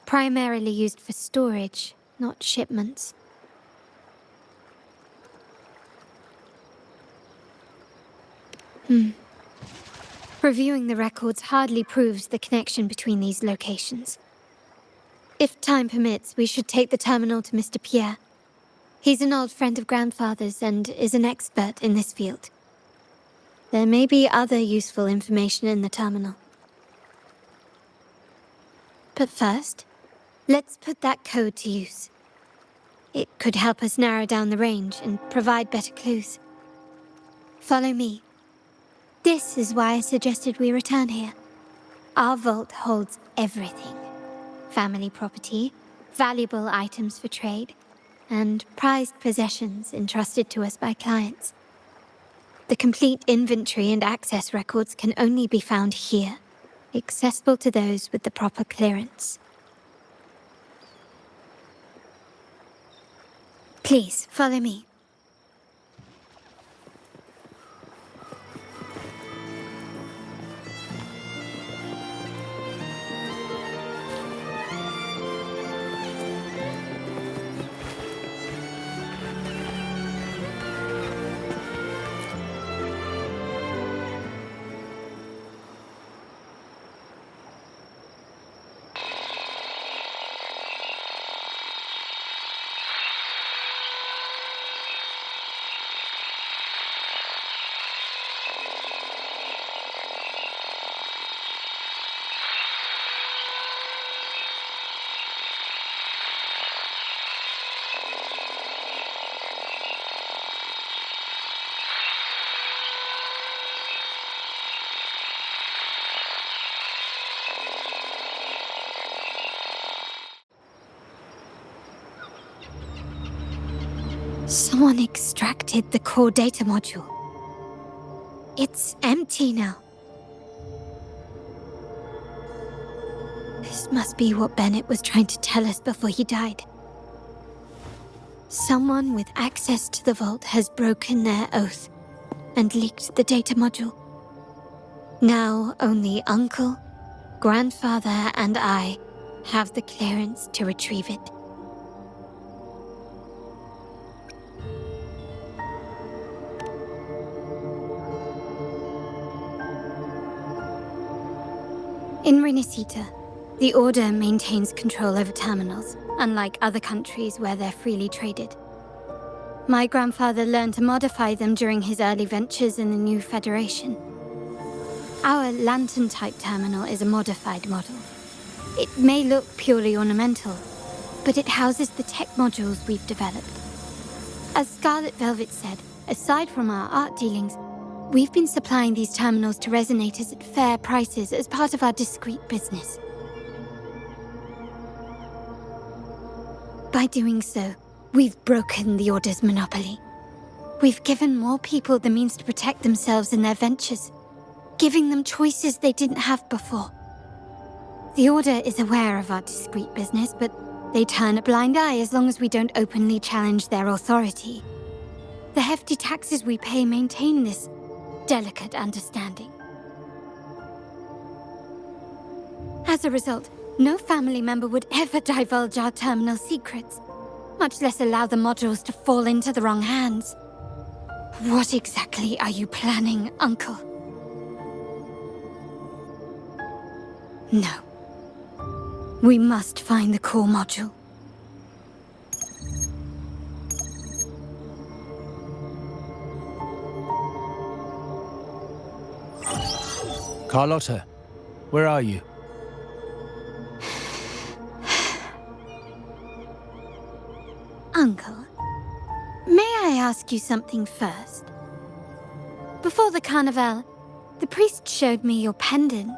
Primarily used for storage, not shipments. Reviewing the records hardly proves the connection between these locations. If time permits, we should take the terminal to Mr. Pierre. He's an old friend of Grandfather's and is an expert in this field. There may be other useful information in the terminal. But first, let's put that code to use. It could help us narrow down the range and provide better clues. Follow me. This is why I suggested we return here. Our vault holds everything. Family property, valuable items for trade, and prized possessions entrusted to us by clients. The complete inventory and access records can only be found here, accessible to those with the proper clearance. Please, follow me. Someone extracted the core data module. It's empty now. This must be what Bennett was trying to tell us before he died. Someone with access to the vault has broken their oath and leaked the data module. Now only Uncle, Grandfather, and I have the clearance to retrieve it. In Renacita, the Order maintains control over terminals, unlike other countries where they're freely traded. My grandfather learned to modify them during his early ventures in the new Federation. Our lantern-type terminal is a modified model. It may look purely ornamental, but it houses the tech modules we've developed. As Scarlet Velvet said, aside from our art dealings, we've been supplying these terminals to resonators at fair prices as part of our discreet business. By doing so, we've broken the Order's monopoly. We've given more people the means to protect themselves in their ventures, giving them choices they didn't have before. The Order is aware of our discreet business, but they turn a blind eye as long as we don't openly challenge their authority. The hefty taxes we pay maintain this delicate understanding. As a result, no family member would ever divulge our terminal secrets, much less allow the modules to fall into the wrong hands. What exactly are you planning, Uncle? No. We must find the core module. Carlotta, where are you? Uncle, may I ask you something first? Before the carnival, the priest showed me your pendant.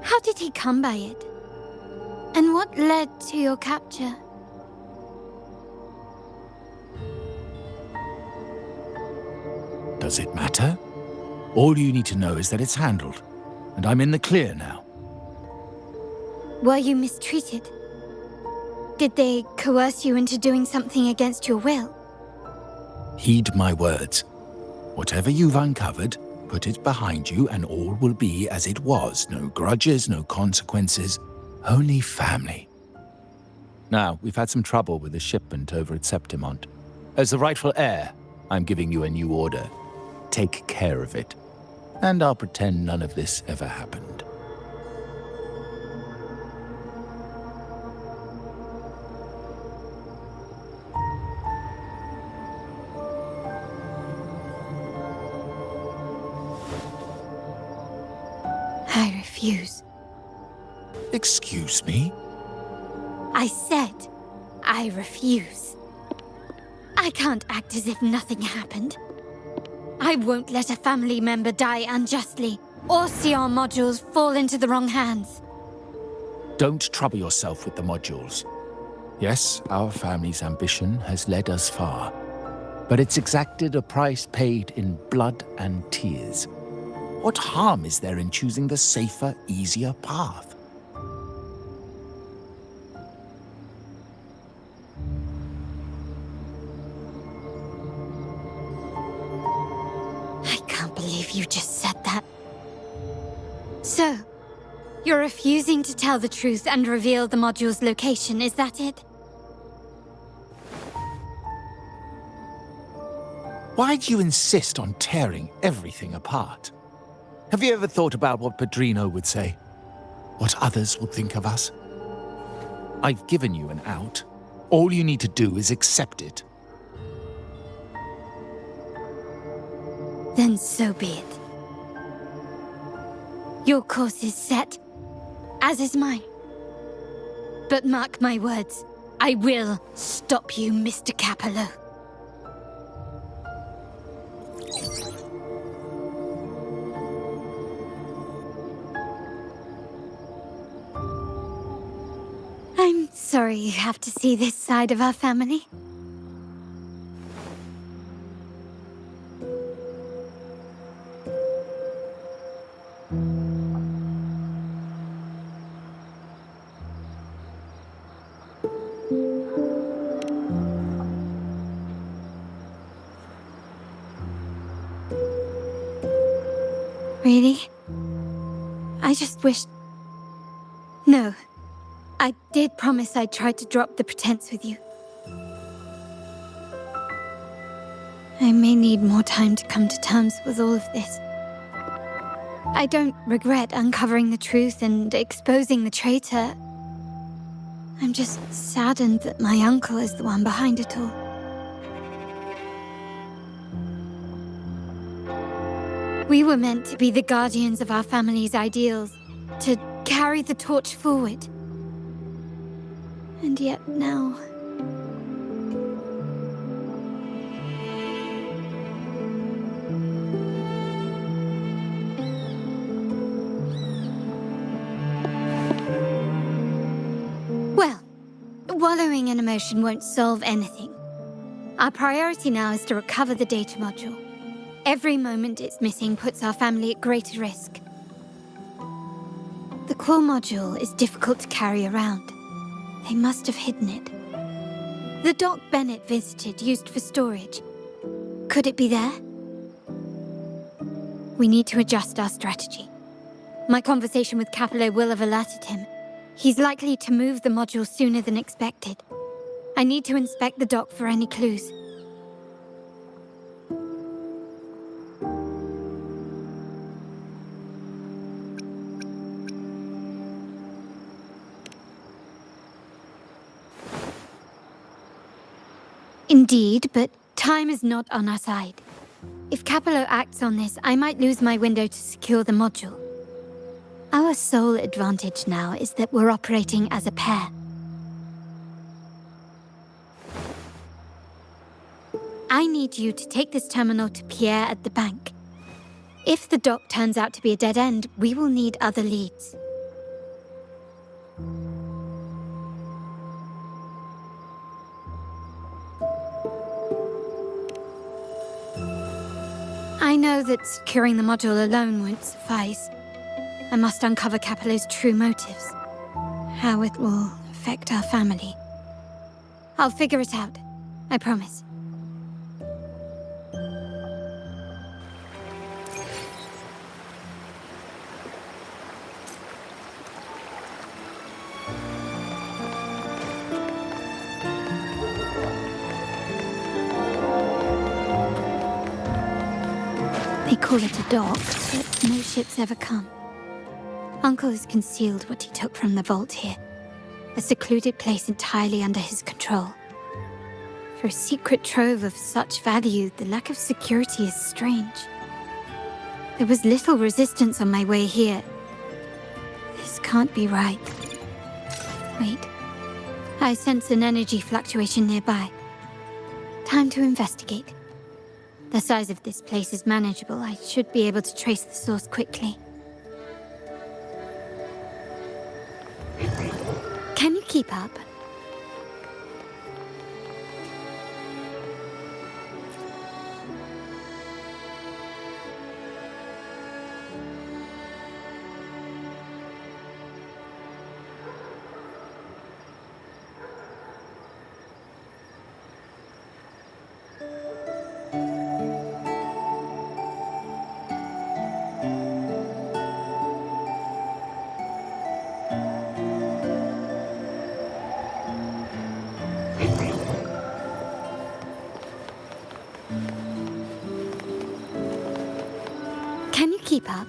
How did he come by it? And what led to your capture? Does it matter? All you need to know is that it's handled, and I'm in the clear now. Were you mistreated? Did they coerce you into doing something against your will? Heed my words. Whatever you've uncovered, put it behind you and all will be as it was. No grudges, no consequences, only family. Now, we've had some trouble with the shipment over at Septimont. As the rightful heir, I'm giving you a new order. Take care of it. And I'll pretend none of this ever happened. I refuse. Excuse me? I said, I refuse. I can't act as if nothing happened. I won't let a family member die unjustly, or see our modules fall into the wrong hands. Don't trouble yourself with the modules. Yes, our family's ambition has led us far, but it's exacted a price paid in blood and tears. What harm is there in choosing the safer, easier path? I can't believe you just said that. So, you're refusing to tell the truth and reveal the module's location, is that it? Why do you insist on tearing everything apart? Have you ever thought about what Padrino would say? What others would think of us? I've given you an out. All you need to do is accept it. Then so be it. Your course is set, as is mine. But mark my words, I will stop you, Mr. Capello. I'm sorry you have to see this side of our family. Really? I just wished... No. I did promise I'd try to drop the pretense with you. I may need more time to come to terms with all of this. I don't regret uncovering the truth and exposing the traitor. I'm just saddened that my uncle is the one behind it all. We were meant to be the guardians of our family's ideals, to carry the torch forward. And yet now... Well, wallowing in emotion won't solve anything. Our priority now is to recover the data module. Every moment it's missing puts our family at greater risk. The core module is difficult to carry around. They must have hidden it. The dock Bennett visited, used for storage. Could it be there? We need to adjust our strategy. My conversation with Capello will have alerted him. He's likely to move the module sooner than expected. I need to inspect the dock for any clues. Indeed, but time is not on our side. If Capello acts on this, I might lose my window to secure the module. Our sole advantage now is that we're operating as a pair. I need you to take this terminal to Pierre at the bank. If the dock turns out to be a dead end, we will need other leads. I know that securing the module alone won't suffice. I must uncover Capello's true motives. How it will affect our family. I'll figure it out. I promise. They call it a dock, but no ships ever come. Uncle has concealed what he took from the vault here. A secluded place entirely under his control. For a secret trove of such value, the lack of security is strange. There was little resistance on my way here. This can't be right. Wait. I sense an energy fluctuation nearby. Time to investigate. The size of this place is manageable. I should be able to trace the source quickly. Can you keep up? Can you keep up?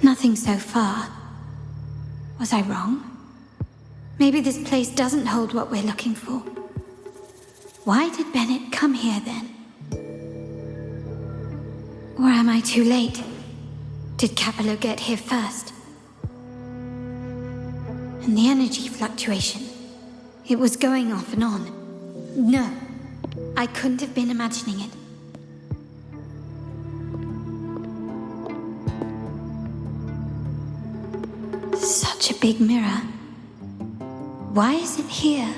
Nothing so far. Was I wrong? Maybe this place doesn't hold what we're looking for. Why did Bennett come here then? Or am I too late? Did Capello get here first? And the energy fluctuation. It was going off and on. No, I couldn't have been imagining it. Such a big mirror. Why is it here?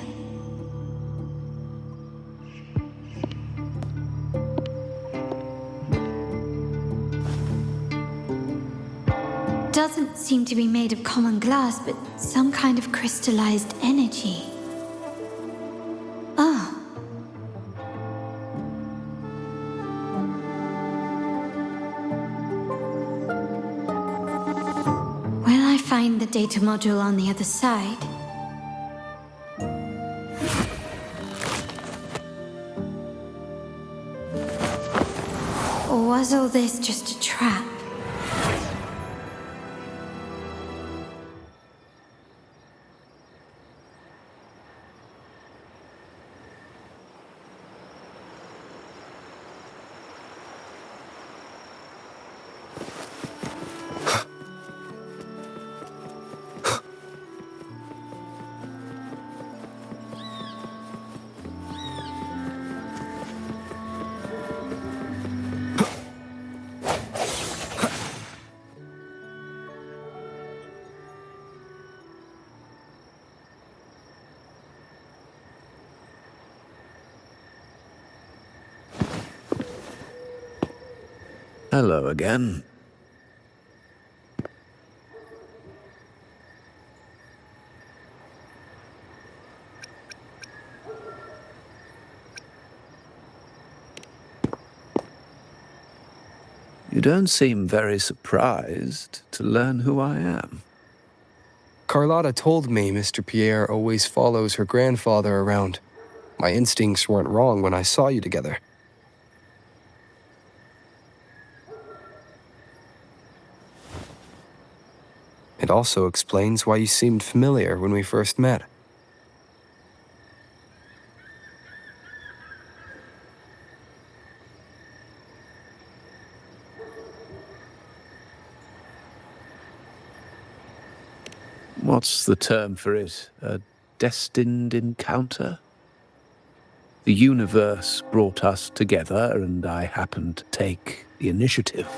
Doesn't seem to be made of common glass, but some kind of crystallized energy. Oh. Will I find the data module on the other side? Or was all this just a trap? Hello again. You don't seem very surprised to learn who I am. Carlotta told me Mr. Pierre always follows her grandfather around. My instincts weren't wrong when I saw you together. It also explains why you seemed familiar when we first met. What's the term for it? A destined encounter? The universe brought us together, and I happened to take the initiative.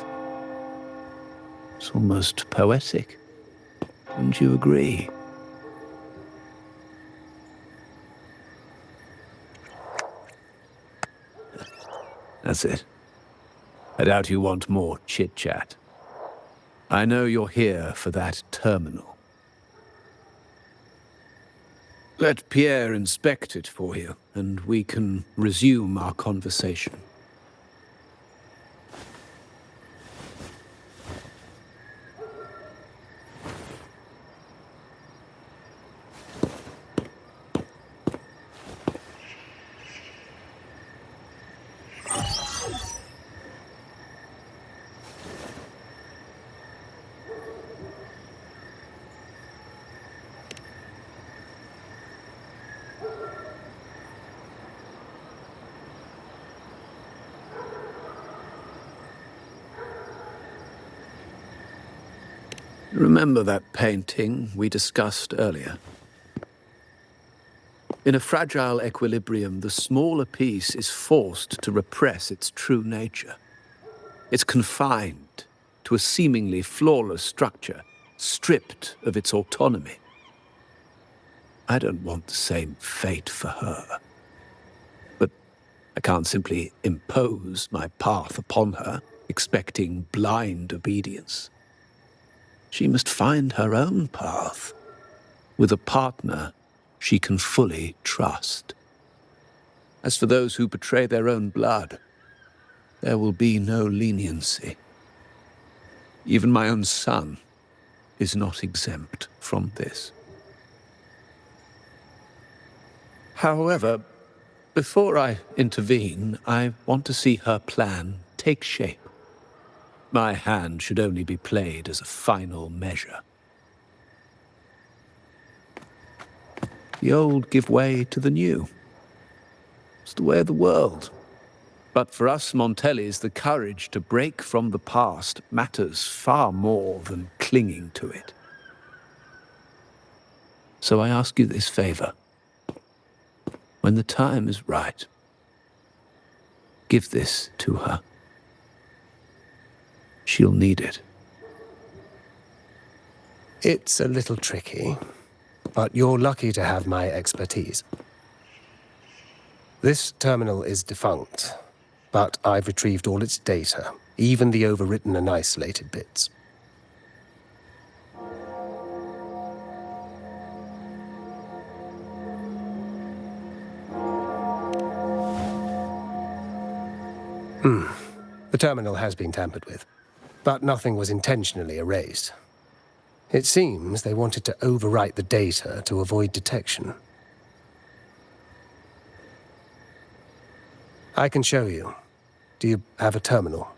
It's almost poetic. Wouldn't you agree? That's it. I doubt you want more chit-chat. I know you're here for that terminal. Let Pierre inspect it for you, and we can resume our conversation. Remember that painting we discussed earlier? In a fragile equilibrium, the smaller piece is forced to repress its true nature. It's confined to a seemingly flawless structure, stripped of its autonomy. I don't want the same fate for her. But I can't simply impose my path upon her, expecting blind obedience. She must find her own path, with a partner she can fully trust. As for those who betray their own blood, there will be no leniency. Even my own son is not exempt from this. However, before I intervene, I want to see her plan take shape. My hand should only be played as a final measure. The old give way to the new. It's the way of the world. But for us Montellis, the courage to break from the past matters far more than clinging to it. So I ask you this favor. When the time is right, give this to her. She'll need it. It's a little tricky, but you're lucky to have my expertise. This terminal is defunct, but I've retrieved all its data, even the overwritten and isolated bits. The terminal has been tampered with, but nothing was intentionally erased. It seems they wanted to overwrite the data to avoid detection. I can show you. Do you have a terminal?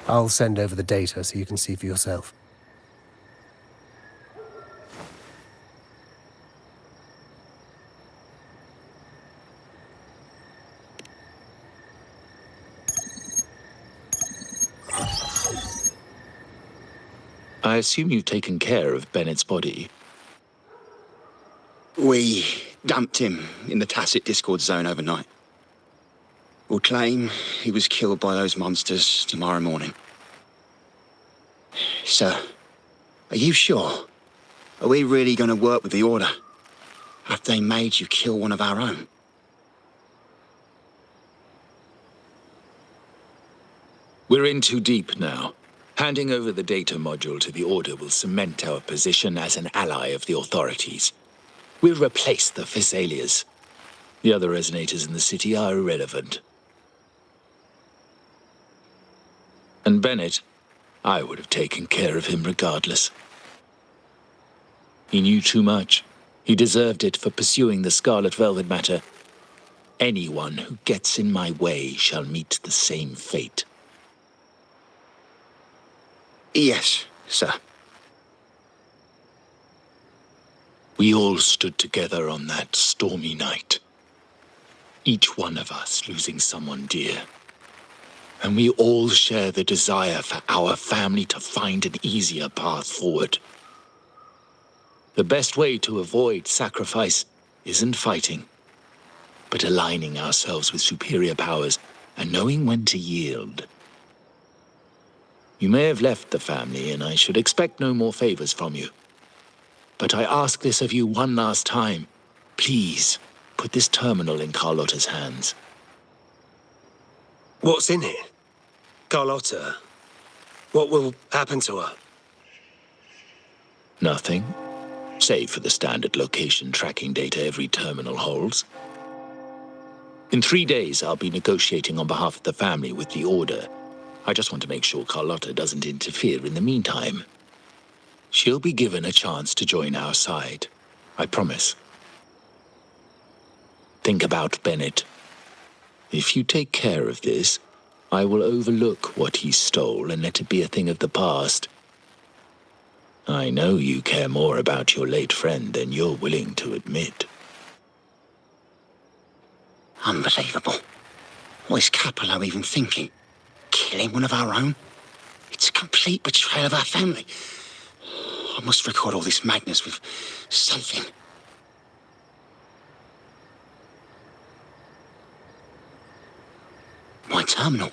I'll send over the data so you can see for yourself. I assume you've taken care of Bennett's body. We dumped him in the tacit Discord zone overnight. We'll claim he was killed by those monsters tomorrow morning. Sir, are you sure? Are we really going to work with the Order? Have they made you kill one of our own? We're in too deep now. Handing over the data module to the Order will cement our position as an ally of the authorities. We'll replace the Thessalias. The other resonators in the city are irrelevant. And Bennett, I would have taken care of him regardless. He knew too much. He deserved it for pursuing the Scarlet Velvet matter. Anyone who gets in my way shall meet the same fate. Yes, sir. We all stood together on that stormy night. Each one of us losing someone dear. And we all share the desire for our family to find an easier path forward. The best way to avoid sacrifice isn't fighting, but aligning ourselves with superior powers and knowing when to yield. You may have left the family, and I should expect no more favors from you. But I ask this of you one last time. Please, put this terminal in Carlotta's hands. What's in it? Carlotta? What will happen to her? Nothing, save for the standard location tracking data every terminal holds. In 3 days, I'll be negotiating on behalf of the family with the Order. I just want to make sure Carlotta doesn't interfere in the meantime. She'll be given a chance to join our side. I promise. Think about Bennett. If you take care of this, I will overlook what he stole and let it be a thing of the past. I know you care more about your late friend than you're willing to admit. Unbelievable. What is Capello even thinking? Killing one of our own? It's a complete betrayal of our family. I must record all this madness with something. My terminal?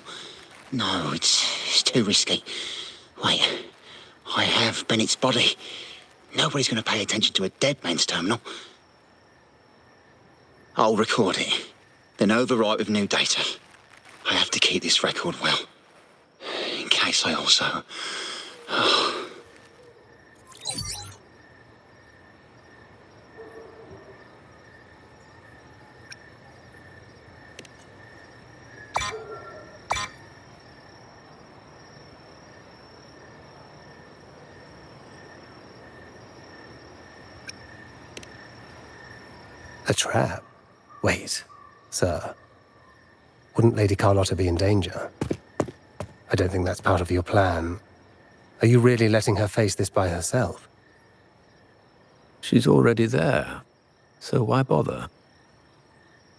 No, it's too risky. Wait, I have Bennett's body. Nobody's going to pay attention to a dead man's terminal. I'll record it, then overwrite with new data. I have to keep this record well, in case I also... A trap? Wait, sir. Wouldn't Lady Carlotta be in danger? I don't think that's part of your plan. Are you really letting her face this by herself? She's already there, so why bother?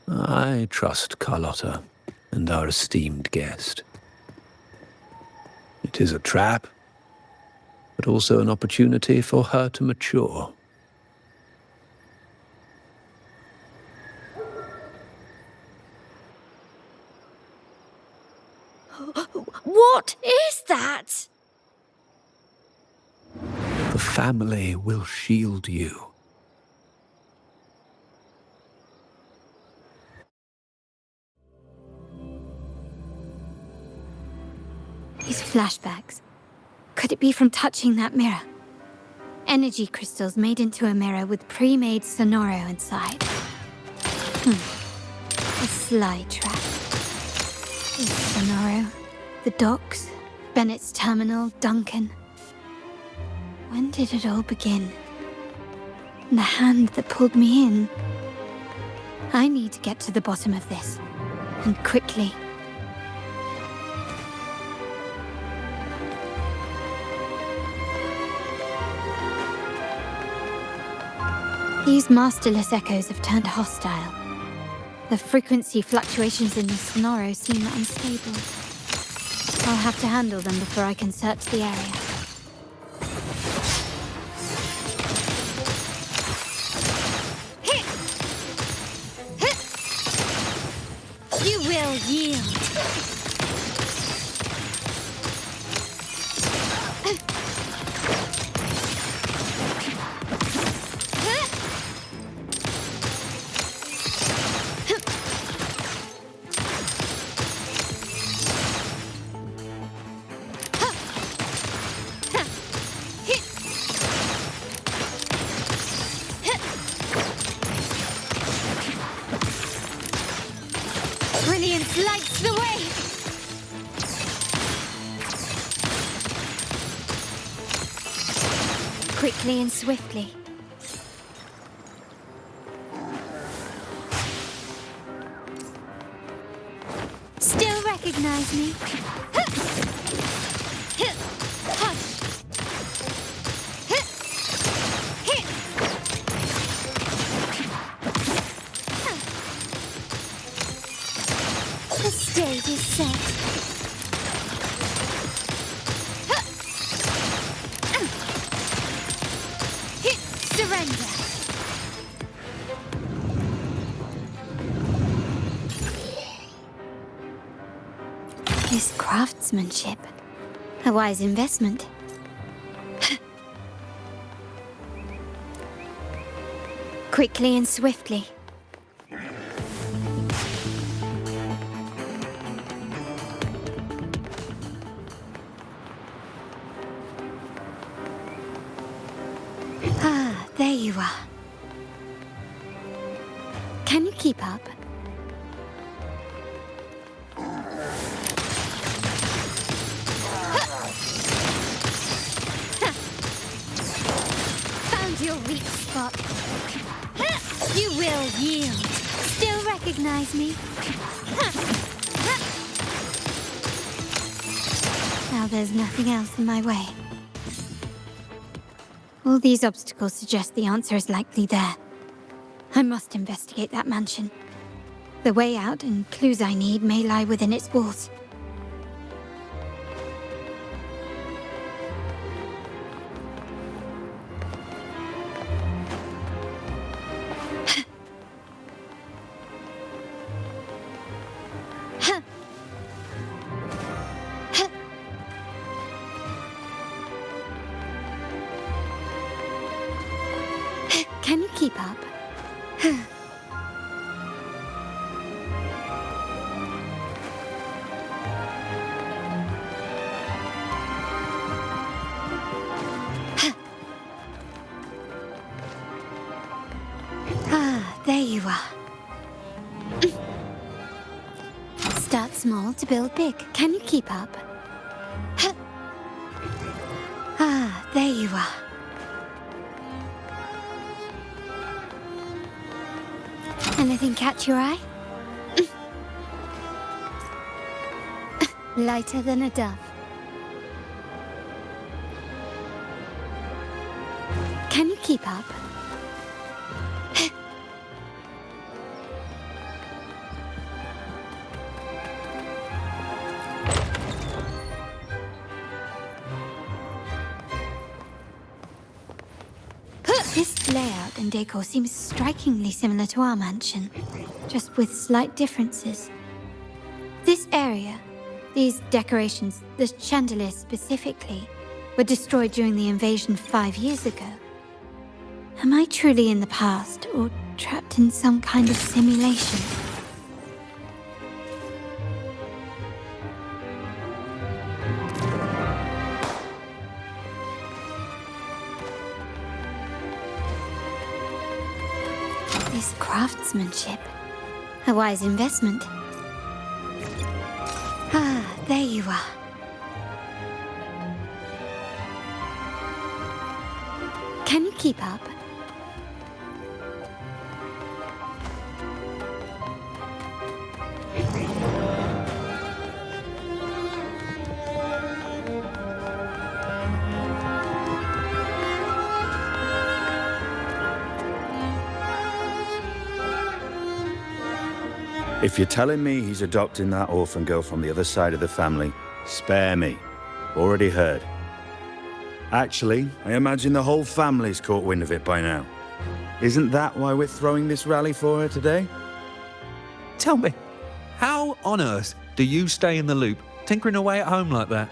I trust Carlotta and our esteemed guest. It is a trap, but also an opportunity for her to mature. What is that? The family will shield you. These flashbacks. Could it be from touching that mirror? Energy crystals made into a mirror with pre-made Sonoro inside. A sly trap. Is Sonoro, the docks, Bennett's terminal, Duncan. When did it all begin? And the hand that pulled me in. I need to get to the bottom of this. And quickly. These masterless echoes have turned hostile. The frequency fluctuations in the Sonoro seem unstable. I'll have to handle them before I can search the area. You will yield. Brilliance lights the way! Quickly and swiftly. Still recognize me? The stage is set. Surrender. This craftsmanship. A wise investment. Quickly and swiftly. Ah, there you are. Can you keep up? Found your weak spot. You will yield. Still recognize me? Now there's nothing else in my way. All these obstacles suggest the answer is likely there. I must investigate that mansion. The way out and clues I need may lie within its walls. Can you keep up? Ah, there you are. Start small to build big. Can you keep up? Ah, there you are. Anything catch your eye? Lighter than a dove. Can you keep up? This layout and decor seems strikingly similar to our mansion, just with slight differences. This area, these decorations, the chandelier specifically, were destroyed during the invasion 5 years ago. Am I truly in the past, or trapped in some kind of simulation? This craftsmanship. A wise investment. Ah, there you are. Can you keep up? If you're telling me he's adopting that orphan girl from the other side of the family, spare me. Already heard. Actually, I imagine the whole family's caught wind of it by now. Isn't that why we're throwing this rally for her today? Tell me, how on earth do you stay in the loop, tinkering away at home like that?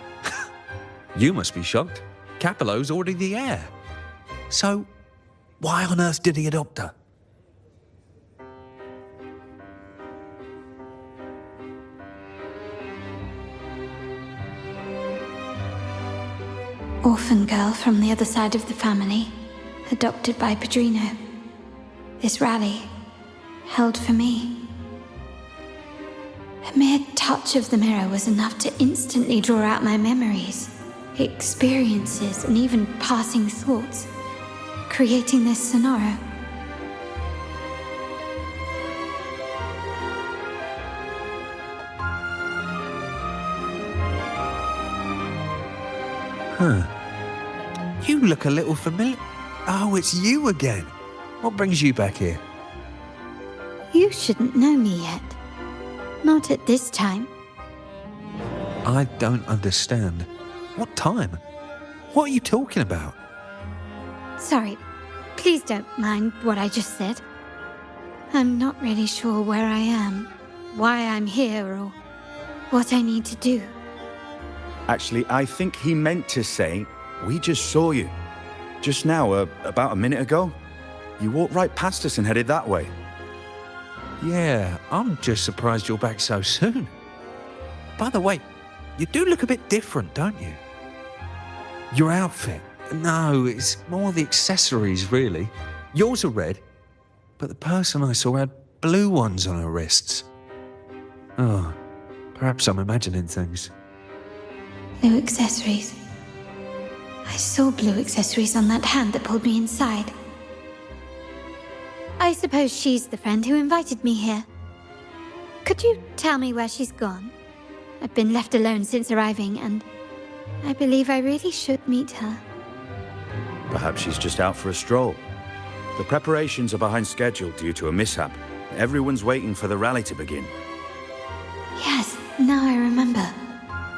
You must be shocked. Capello's already the heir. So, why on earth did he adopt her? Orphan girl from the other side of the family, adopted by Padrino. This rally, held for me. A mere touch of the mirror was enough to instantly draw out my memories, experiences, and even passing thoughts, creating this scenario. Huh. You look a little familiar. Oh, it's you again. What brings you back here? You shouldn't know me yet. Not at this time. I don't understand. What time? What are you talking about? Sorry, please don't mind what I just said. I'm not really sure where I am, why I'm here, or what I need to do. Actually, I think he meant to say, we just saw you. Just now, about a minute ago. You walked right past us and headed that way. Yeah, I'm just surprised you're back so soon. By the way, you do look a bit different, don't you? Your outfit. No, it's more the accessories, really. Yours are red, but the person I saw had blue ones on her wrists. Oh, perhaps I'm imagining things. Blue accessories. I saw blue accessories on that hand that pulled me inside. I suppose she's the friend who invited me here. Could you tell me where she's gone? I've been left alone since arriving, and I believe I really should meet her. Perhaps she's just out for a stroll. The preparations are behind schedule due to a mishap. Everyone's waiting for the rally to begin. Yes, now I remember.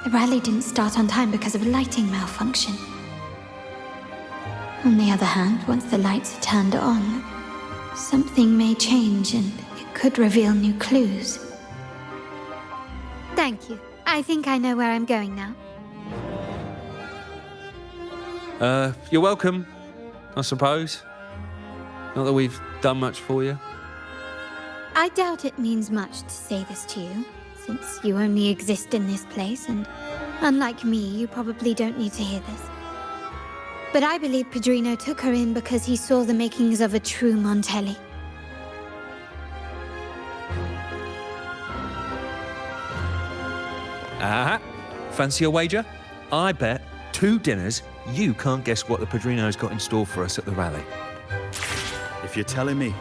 The rally didn't start on time because of a lighting malfunction. On the other hand, once the lights are turned on, something may change and it could reveal new clues. Thank you. I think I know where I'm going now. You're welcome, I suppose. Not that we've done much for you. I doubt it means much to say this to you, since you only exist in this place, and unlike me, you probably don't need to hear this. But I believe Padrino took her in because he saw the makings of a true Montelli. Ah, fancy a wager? I bet 2 dinners you can't guess what the Padrino's got in store for us at the rally. If you're telling me.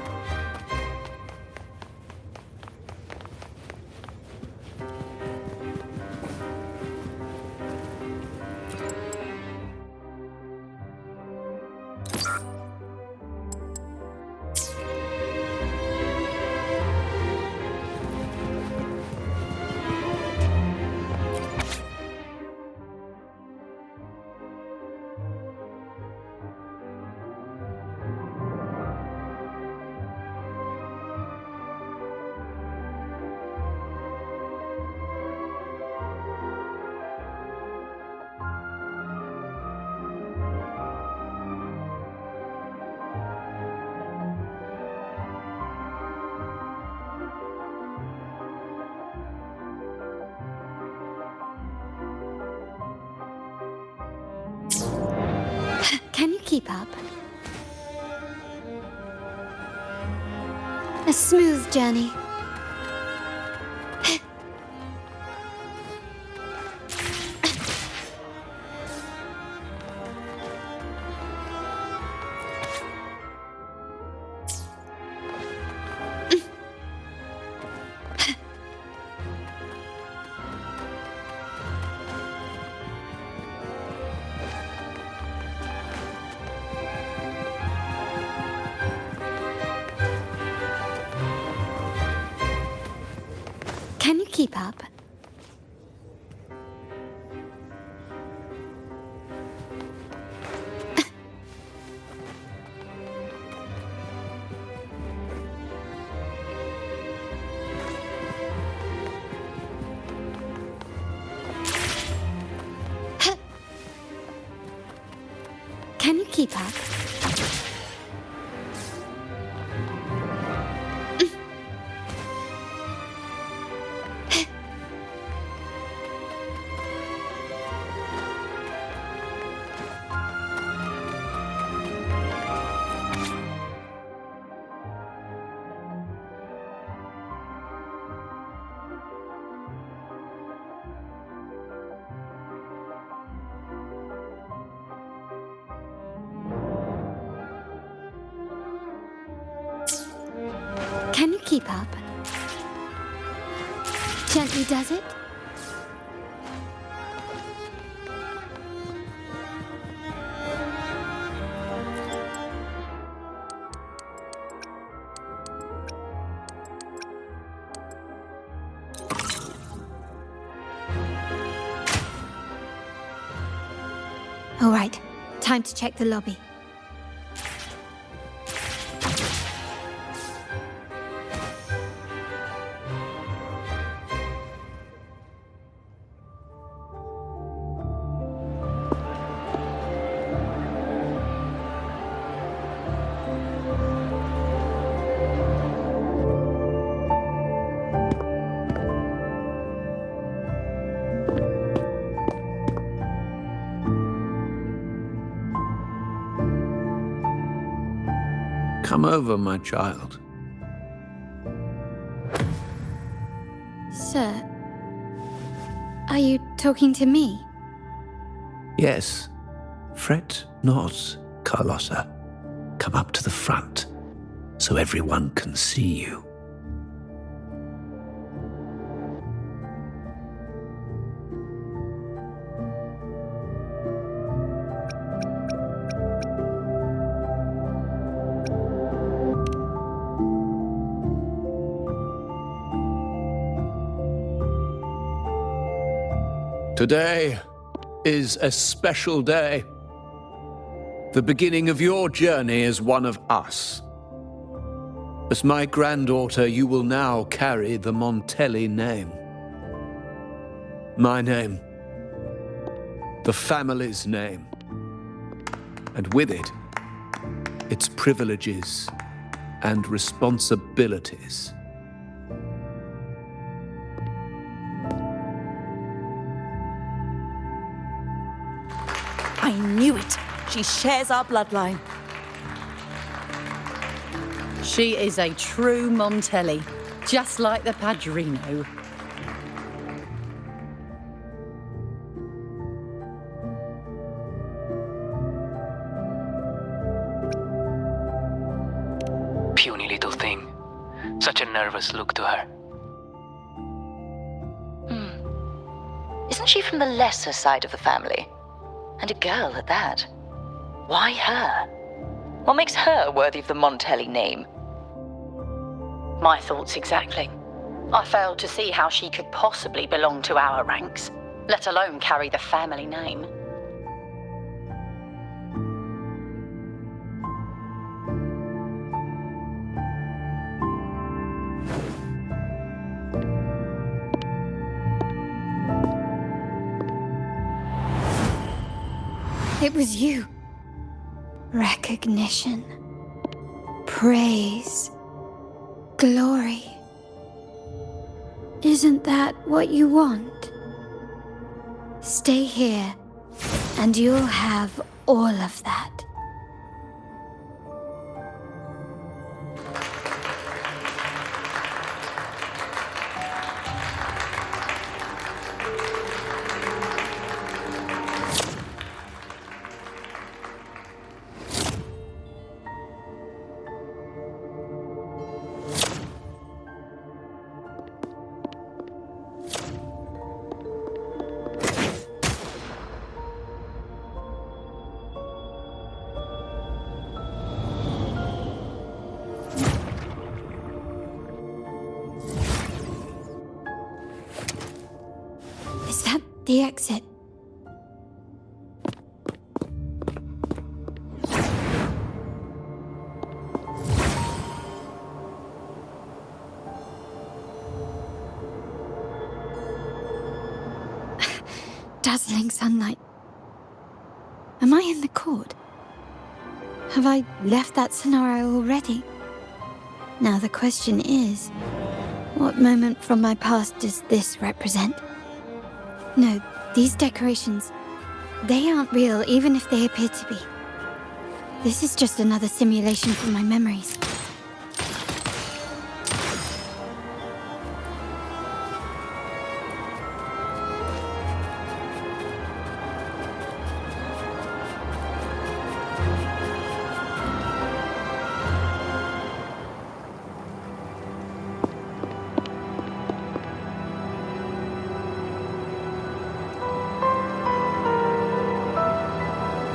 Can you keep up? A smooth journey. Can you keep up? Can you keep up? Can you keep up? Gently does it? All right, time to check the lobby. Come over, my child. Sir, are you talking to me? Yes. Fret not, Carlotta. Come up to the front, so everyone can see you. Today is a special day. The beginning of your journey as one of us. As my granddaughter, you will now carry the Montelli name. My name. The family's name. And with it, its privileges and responsibilities. I knew it. She shares our bloodline. She is a true Montelli, just like the Padrino. Puny little thing. Such a nervous look to her. Isn't she from the lesser side of the family? And a girl at that. Why her? What makes her worthy of the Montelli name? My thoughts exactly. I failed to see how she could possibly belong to our ranks, let alone carry the family name. It was you. Recognition. Praise. Glory. Isn't that what you want? Stay here, and you'll have all of that. Is that the exit? Dazzling sunlight. Am I in the court? Have I left that scenario already? Now the question is, what moment from my past does this represent? No, these decorations, they aren't real, even if they appear to be. This is just another simulation from my memories.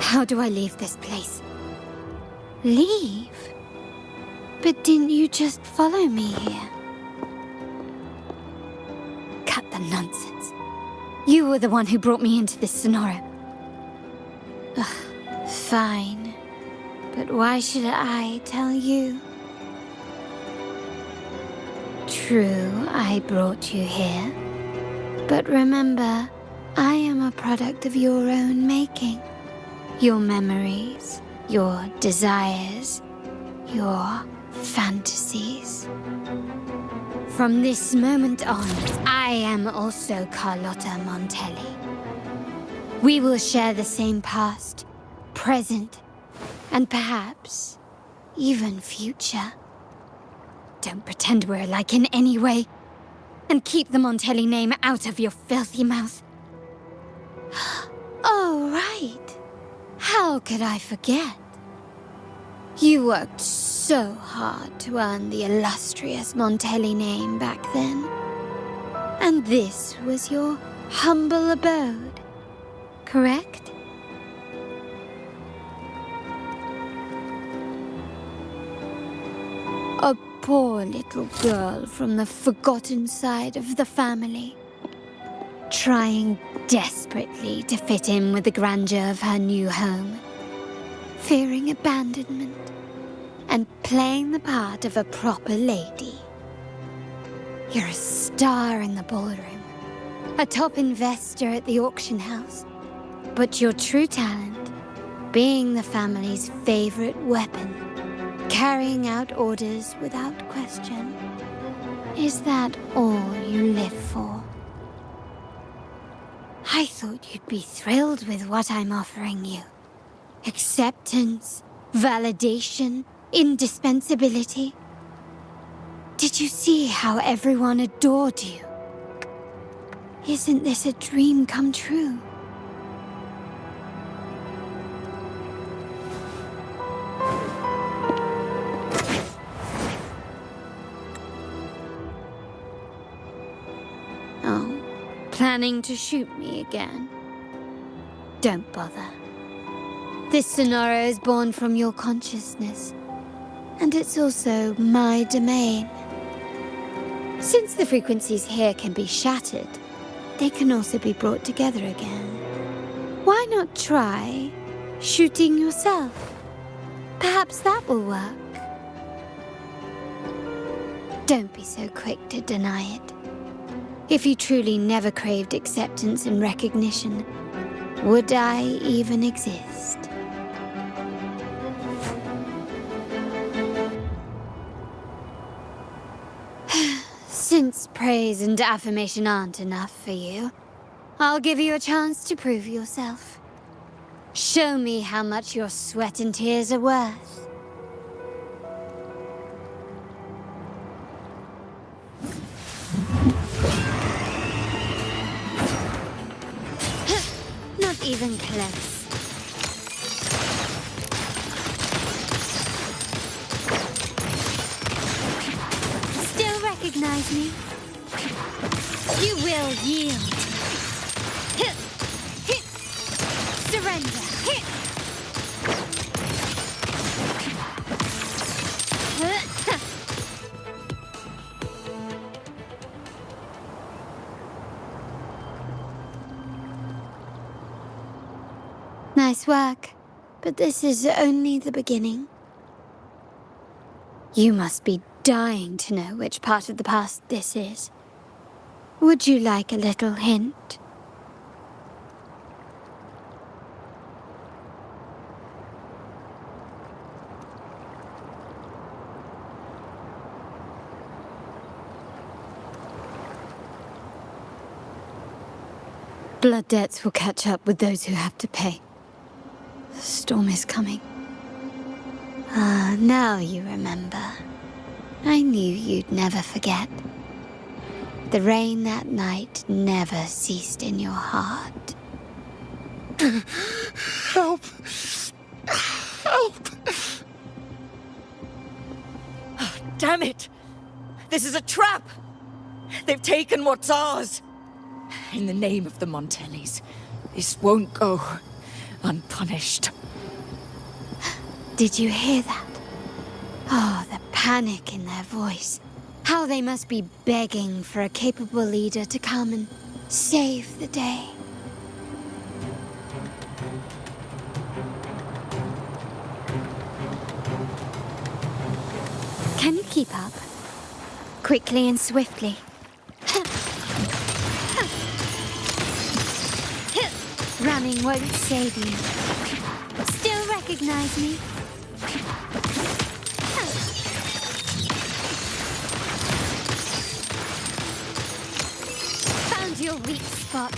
How do I leave this place? Leave? But didn't you just follow me here? Cut the nonsense. You were the one who brought me into this scenario. Ugh, fine. But why should I tell you? True, I brought you here. But remember, I am a product of your own making. Your memories, your desires, your fantasies. From this moment on, I am also Carlotta Montelli. We will share the same past, present, and perhaps even future. Don't pretend we're alike in any way, and keep the Montelli name out of your filthy mouth. Oh, right. How could I forget? You worked so hard to earn the illustrious Montelli name back then. And this was your humble abode, correct? A poor little girl from the forgotten side of the family, trying desperately to fit in with the grandeur of her new home, fearing abandonment, and playing the part of a proper lady. You're a star in the ballroom, a top investor at the auction house, but your true talent, being the family's favorite weapon, carrying out orders without question. Is that all you live for? I thought you'd be thrilled with what I'm offering you. Acceptance, validation, indispensability. Did you see how everyone adored you? Isn't this a dream come true? Oh. Planning to shoot me again? Don't bother. This scenario is born from your consciousness, and it's also my domain. Since the frequencies here can be shattered, they can also be brought together again. Why not try shooting yourself? Perhaps that will work. Don't be so quick to deny it. If you truly never craved acceptance and recognition, would I even exist? Since praise and affirmation aren't enough for you, I'll give you a chance to prove yourself. Show me how much your sweat and tears are worth. Not even close. Still recognize me? You will yield. Surrender. Nice work, but this is only the beginning. You must be dying to know which part of the past this is. Would you like a little hint? Blood debts will catch up with those who have to pay. The storm is coming. Ah, now you remember. I knew you'd never forget. The rain that night never ceased in your heart. Help! Help! Oh, damn it! This is a trap! They've taken what's ours! In the name of the Montellis, this won't go unpunished. Did you hear that? Oh, the panic in their voice. How they must be begging for a capable leader to come and save the day. Can you keep up? Quickly and swiftly. Running won't save you. Still recognize me? Found your weak spot.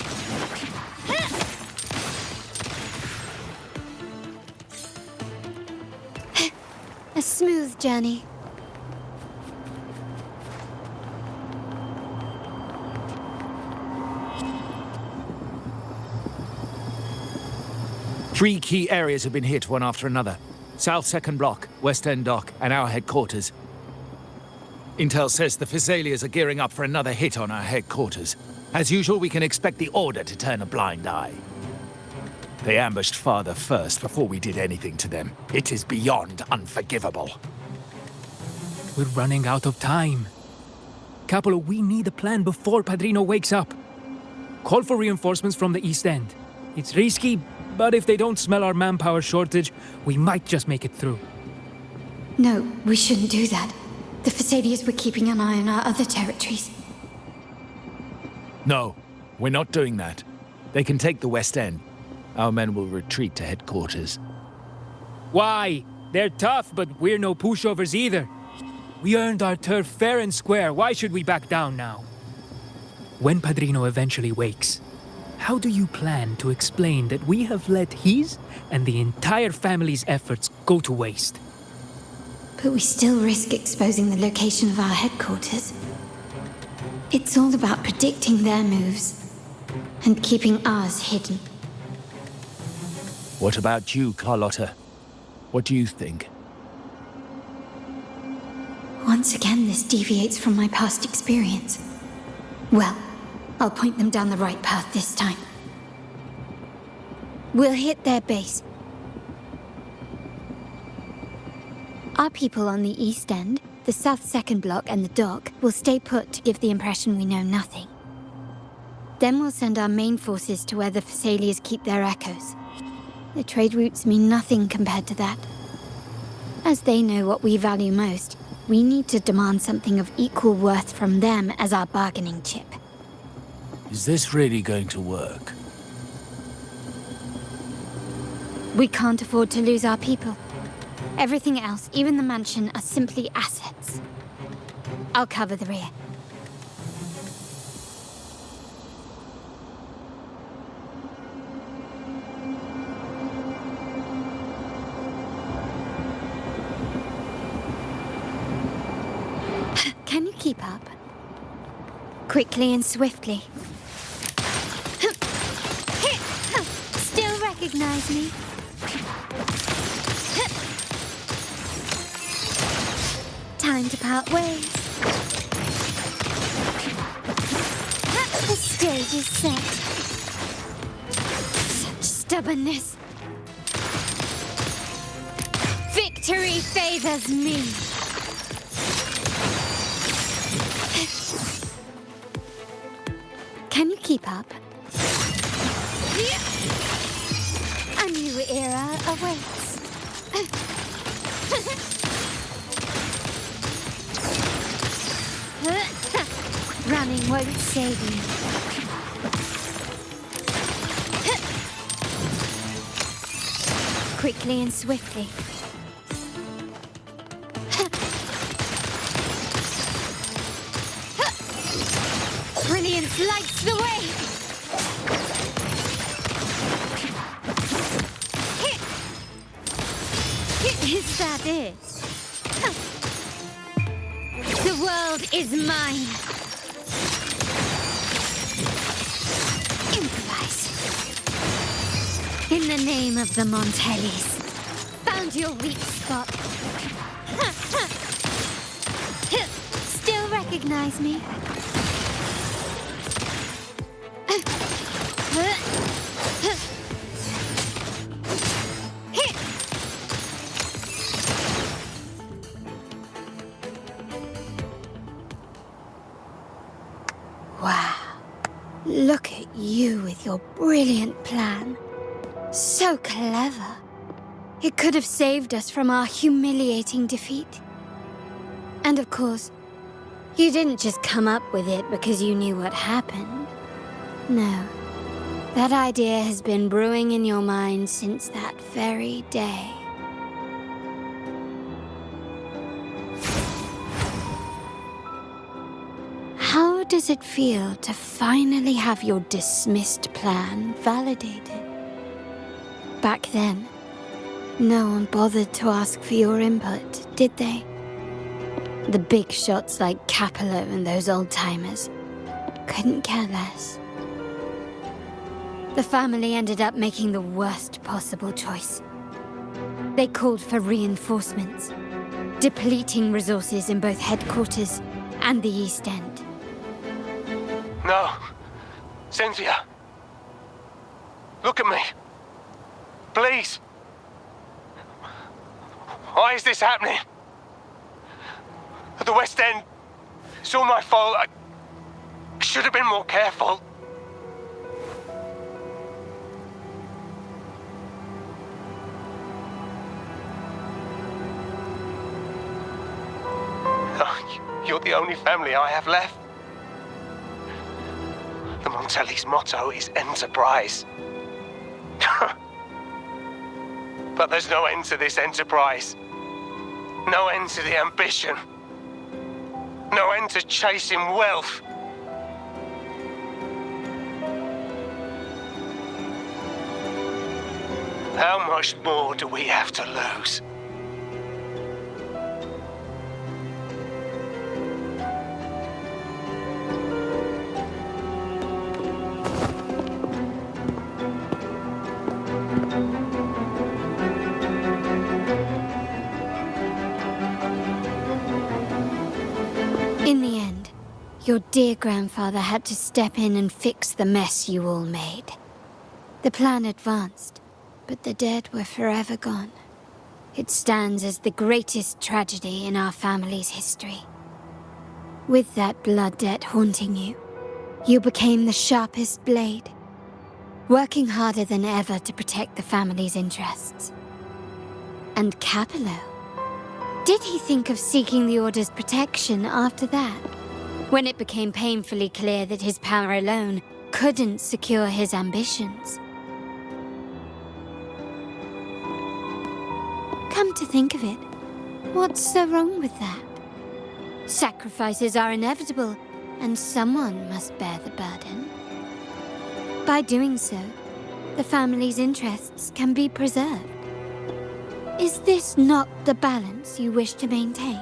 A smooth journey. Three key areas have been hit one after another. South 2nd Block, West End Dock, and our headquarters. Intel says the Phassalias are gearing up for another hit on our headquarters. As usual, we can expect the Order to turn a blind eye. They ambushed Father first before we did anything to them. It is beyond unforgivable. We're running out of time. Capolo, we need a plan before Padrino wakes up. Call for reinforcements from the East End. It's risky, but if they don't smell our manpower shortage, we might just make it through. No, we shouldn't do that. The Phassalias were keeping an eye on our other territories. No, we're not doing that. They can take the West End. Our men will retreat to headquarters. Why? They're tough, but we're no pushovers either. We earned our turf fair and square. Why should we back down now? When Padrino eventually wakes, how do you plan to explain that we have let his and the entire family's efforts go to waste? But we still risk exposing the location of our headquarters. It's all about predicting their moves and keeping ours hidden. What about you, Carlotta? What do you think? Once again, this deviates from my past experience. Well, I'll point them down the right path this time. We'll hit their base. Our people on the East End, the South 2nd Block and the Dock will stay put to give the impression we know nothing. Then we'll send our main forces to where the Phassalias keep their echoes. The trade routes mean nothing compared to that. As they know what we value most, we need to demand something of equal worth from them as our bargaining chip. Is this really going to work? We can't afford to lose our people. Everything else, even the mansion, are simply assets. I'll cover the rear. Can you keep up? Quickly and swiftly. Still recognize me? Time to part ways. The stage is set. Such stubbornness. Victory favors me. Can you keep up? A new era awaits. Running won't save you. Quickly and swiftly. Brilliance lights the way! Is that it? The world is mine! Improvise. In the name of the Montellis. Found your weak spot. Still recognize me? Wow. Look at you with your brilliant plan. So clever. It could have saved us from our humiliating defeat. And of course, you didn't just come up with it because you knew what happened. No. That idea has been brewing in your mind since that very day. How does it feel to finally have your dismissed plan validated? Back then, no one bothered to ask for your input, did they? The big shots like Capello and those old-timers couldn't care less. The family ended up making the worst possible choice. They called for reinforcements, depleting resources in both headquarters and the East End. No. Cynthia. Look at me. Please. Why is this happening? At the West End, it's all my fault. I should have been more careful. You're the only family I have left. The Montellis' motto is enterprise. But there's no end to this enterprise. No end to the ambition. No end to chasing wealth. How much more do we have to lose? In the end, your dear grandfather had to step in and fix the mess you all made. The plan advanced, but the dead were forever gone. It stands as the greatest tragedy in our family's history. With that blood debt haunting you, you became the sharpest blade, working harder than ever to protect the family's interests. And Capello? Did he think of seeking the Order's protection after that, when it became painfully clear that his power alone couldn't secure his ambitions? Come to think of it, what's so wrong with that? Sacrifices are inevitable, and someone must bear the burden. By doing so, the family's interests can be preserved. Is this not the balance you wish to maintain?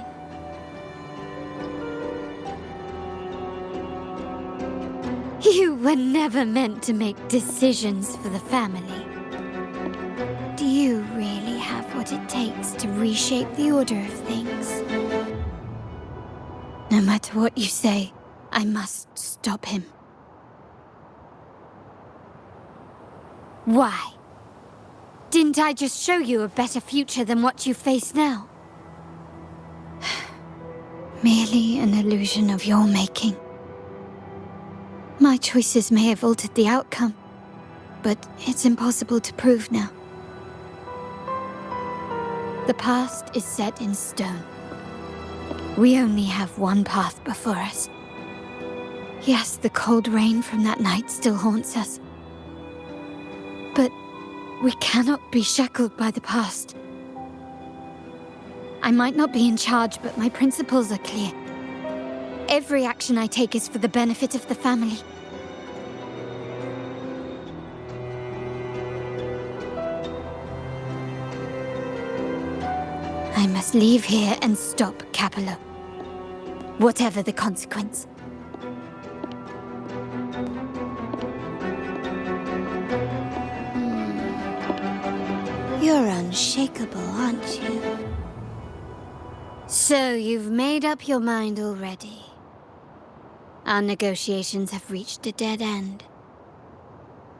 You were never meant to make decisions for the family. Do you really have what it takes to reshape the order of things? No matter what you say, I must stop him. Why? Didn't I just show you a better future than what you face now? Merely an illusion of your making. My choices may have altered the outcome, but it's impossible to prove now. The past is set in stone. We only have one path before us. Yes, the cold rain from that night still haunts us. But we cannot be shackled by the past. I might not be in charge, but my principles are clear. Every action I take is for the benefit of the family. I must leave here and stop Capello. Whatever the consequence. You're unshakable, aren't you? So you've made up your mind already. Our negotiations have reached a dead end.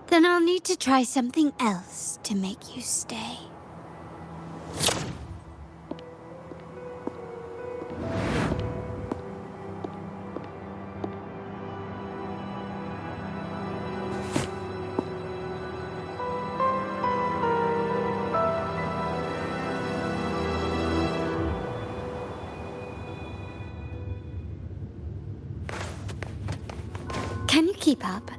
Then I'll need to try something else to make you stay. Can you keep up?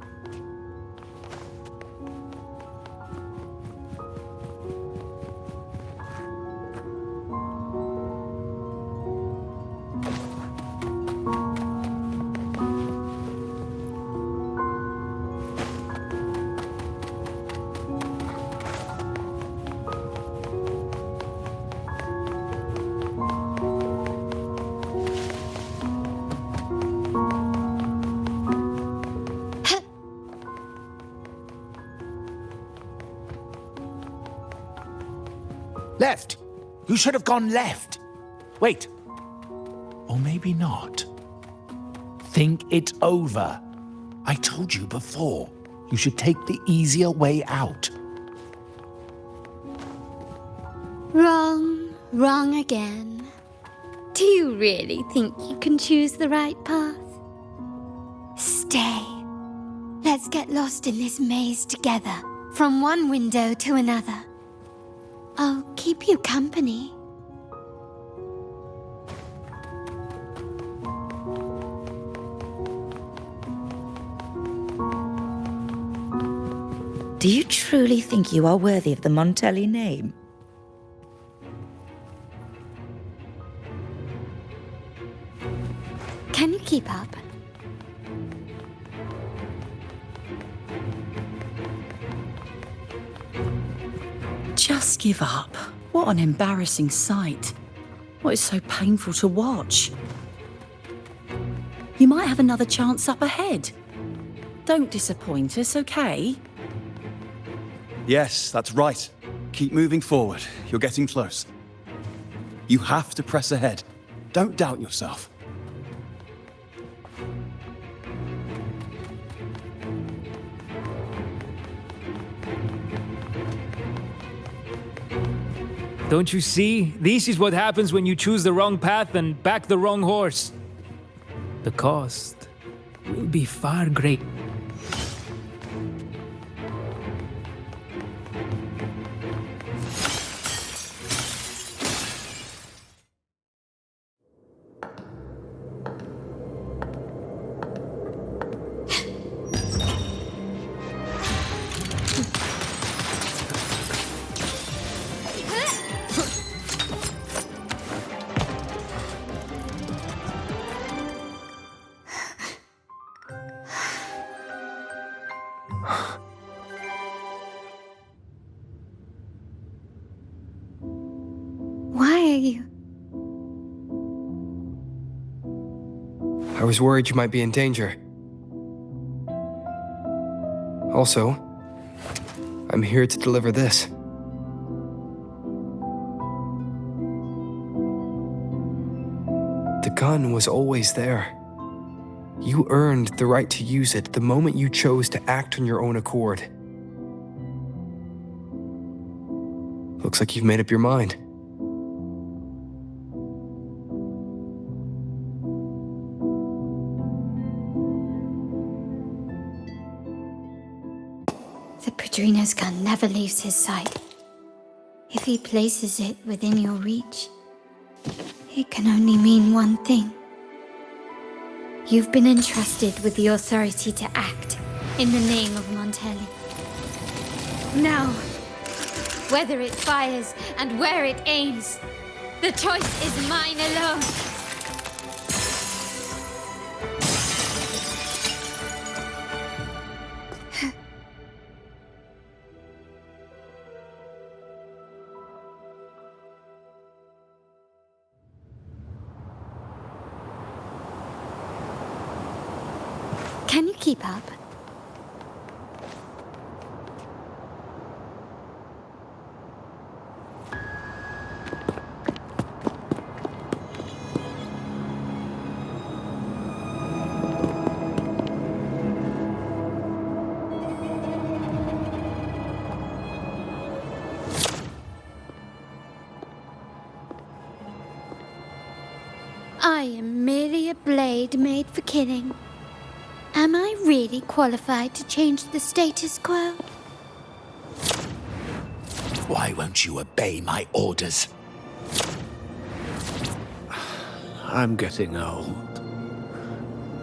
Left! You should have gone left. Wait. Or maybe not. Think it over. I told you before. You should take the easier way out. Wrong. Wrong again. Do you really think you can choose the right path? Stay. Let's get lost in this maze together, from one window to another. I'll keep you company. Do you truly think you are worthy of the Montelli name? Can you keep up? Just give up. What an embarrassing sight. What is so painful to watch? You might have another chance up ahead. Don't disappoint us, okay? Yes, that's right. Keep moving forward. You're getting close. You have to press ahead. Don't doubt yourself. Don't you see? This is what happens when you choose the wrong path and back the wrong horse. The cost will be far greater. Why are you? I was worried you might be in danger. Also, I'm here to deliver this. The gun was always there. You earned the right to use it the moment you chose to act on your own accord. Looks like you've made up your mind. The Padrino's gun never leaves his side. If he places it within your reach, it can only mean one thing. You've been entrusted with the authority to act in the name of Montelli. Now, whether it fires and where it aims, the choice is mine alone. Can you keep up? I am merely a blade made for killing. Am I really qualified to change the status quo? Why won't you obey my orders? I'm getting old.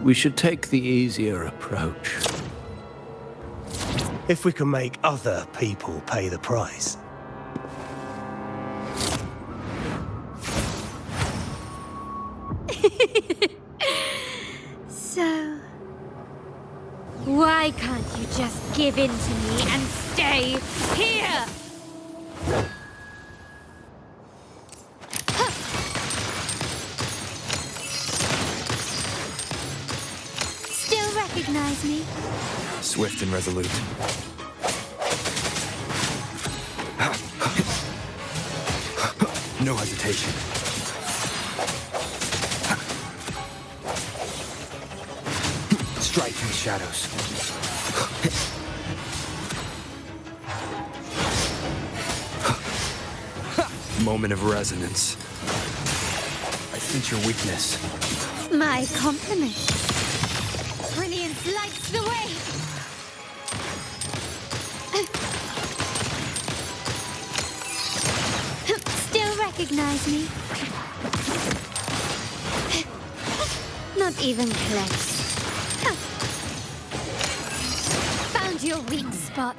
We should take the easier approach. If we can make other people pay the price. So, why can't you just give in to me and stay here? Still recognize me? Swift and resolute. No hesitation. Strike in the shadows. Moment of resonance. I sense your weakness. My compliment. Brilliance lights the way. Still recognize me? Not even close. Found your weak spot.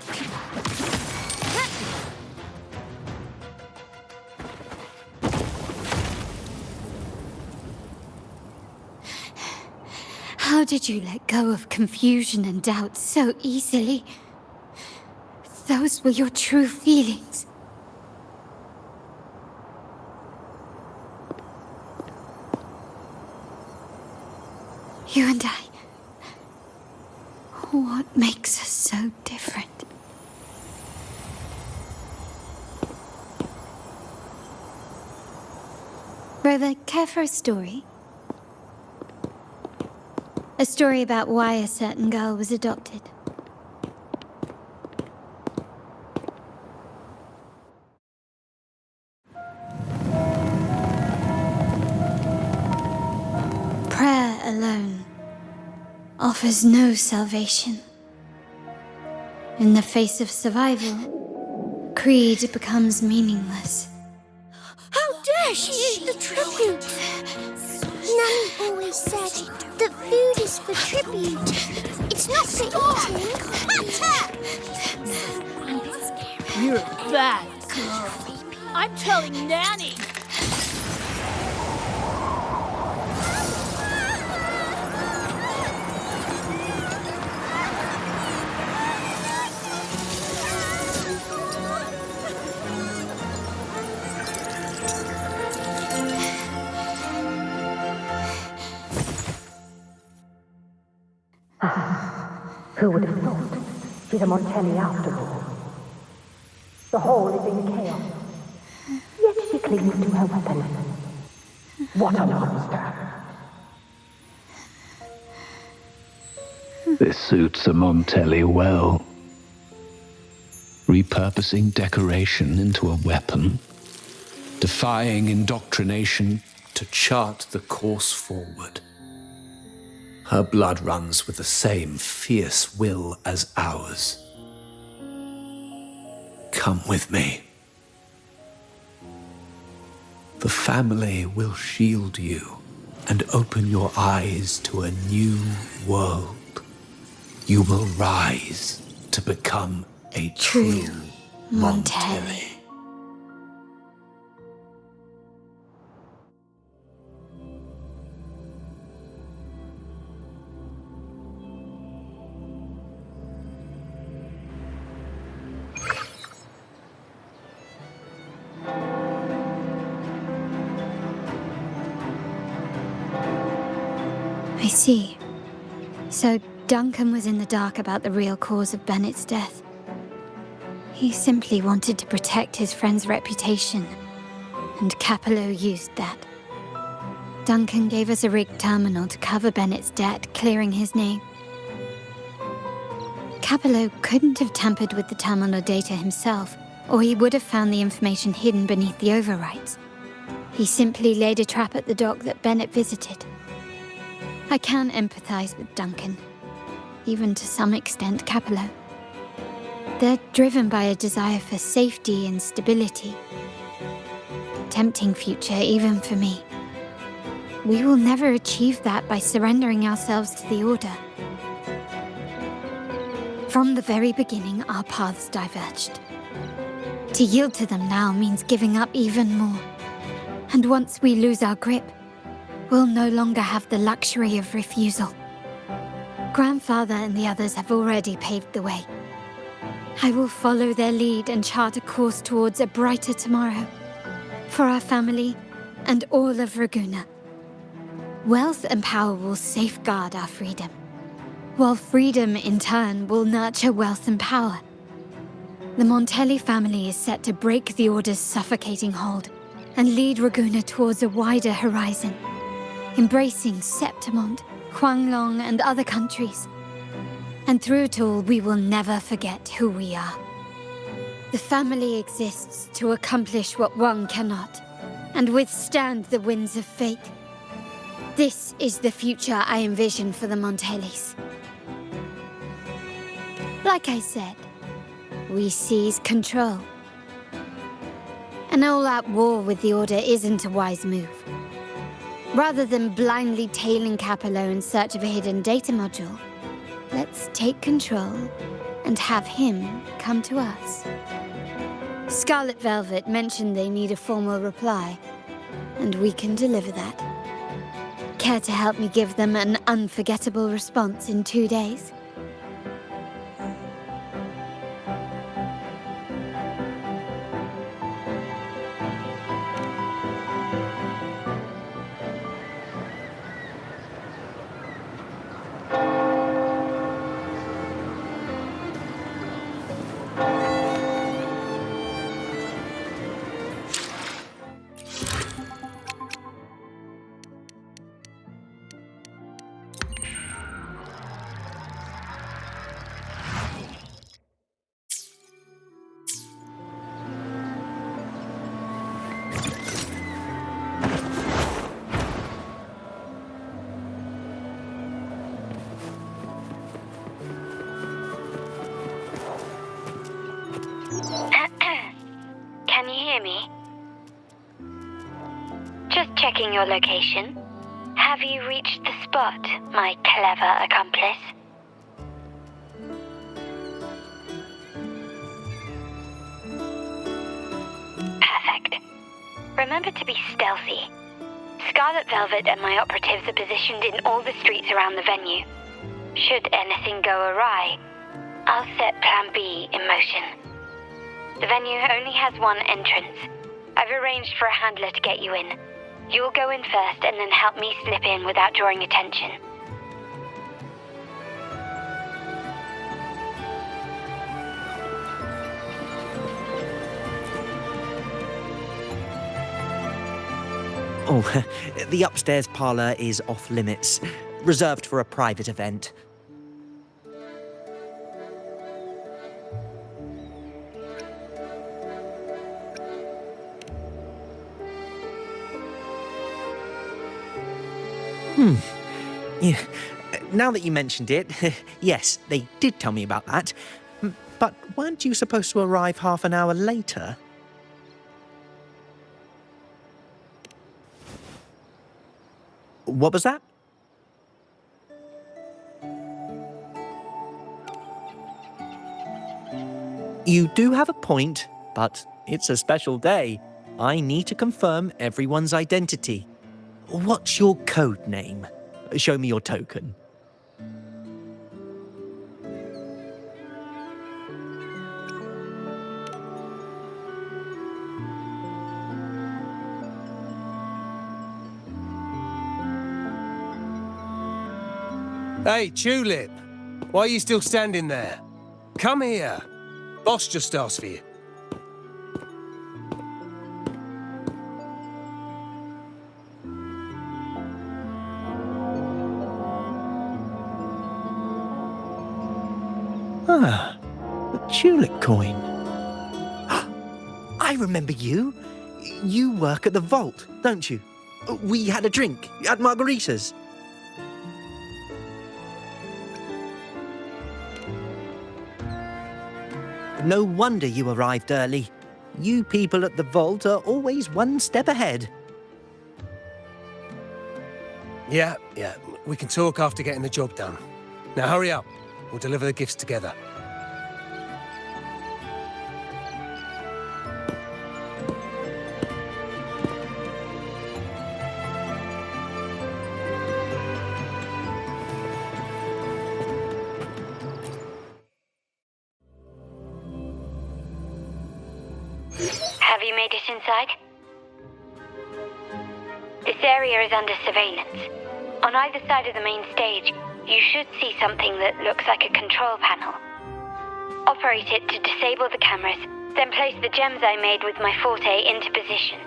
How did you let go of confusion and doubt so easily? Those were your true feelings. You and I. What makes us so different? Brother, care for a story? A story about why a certain girl was adopted. Prayer alone offers no salvation. In the face of survival, creed becomes meaningless. How dare she eat the tribute? Nanny always said that food is for tribute. It's not for eating. You're a bad girl. I'm telling Nanny. Who would have thought? She's a Montelli after all. The hall is in chaos. Yet she clings to her weapon. What a monster! This suits a Montelli well. Repurposing decoration into a weapon, defying indoctrination to chart the course forward. Her blood runs with the same fierce will as ours. Come with me. The family will shield you and open your eyes to a new world. You will rise to become a true Montelli. I see. So Duncan was in the dark about the real cause of Bennett's death. He simply wanted to protect his friend's reputation, and Capello used that. Duncan gave us a rigged terminal to cover Bennett's debt, clearing his name. Capello couldn't have tampered with the terminal data himself, or he would have found the information hidden beneath the overwrites. He simply laid a trap at the dock that Bennett visited. I can empathize with Duncan, even to some extent Capello. They're driven by a desire for safety and stability. Tempting future even for me. We will never achieve that by surrendering ourselves to the Order. From the very beginning, our paths diverged. To yield to them now means giving up even more. And once we lose our grip, we'll no longer have the luxury of refusal. Grandfather and the others have already paved the way. I will follow their lead and chart a course towards a brighter tomorrow. For our family and all of Raguna. Wealth and power will safeguard our freedom, while freedom in turn will nurture wealth and power. The Montelli family is set to break the Order's suffocating hold and lead Raguna towards a wider horizon, embracing Septimont, Huanglong, and other countries. And through it all, we will never forget who we are. The family exists to accomplish what one cannot, and withstand the winds of fate. This is the future I envision for the Montellis. Like I said, we seize control. An all-out war with the Order isn't a wise move. Rather than blindly tailing Capello in search of a hidden data module, let's take control and have him come to us. Scarlet Velvet mentioned they need a formal reply, and we can deliver that. Care to help me give them an unforgettable response in 2 days? Can you hear me? Just checking your location. Have you reached the spot, my clever accomplice? Perfect. Remember to be stealthy. Scarlet Velvet and my operatives are positioned in all the streets around the venue. Should anything go awry, I'll set Plan B in motion. The venue only has one entrance. I've arranged for a handler to get you in. You'll go in first and then help me slip in without drawing attention. Oh, the upstairs parlour is off limits, reserved for a private event. Yeah. Now that you mentioned it, yes, they did tell me about that. But weren't you supposed to arrive half an hour later? What was that? You do have a point, but it's a special day. I need to confirm everyone's identity. What's your code name? Show me your token. Hey, Tulip! Why are you still standing there? Come here. Boss just asked for you. Ah, the tulip coin. I remember you. You work at the vault, don't you? We had a drink at Margarita's. No wonder you arrived early. You people at the vault are always one step ahead. Yeah, we can talk after getting the job done. Now hurry up. We'll deliver the gifts together. Have you made it inside? This area is under surveillance. On either side of the main stage, you should see something that looks like a control panel. Operate it to disable the cameras, then place the gems I made with my forte into position.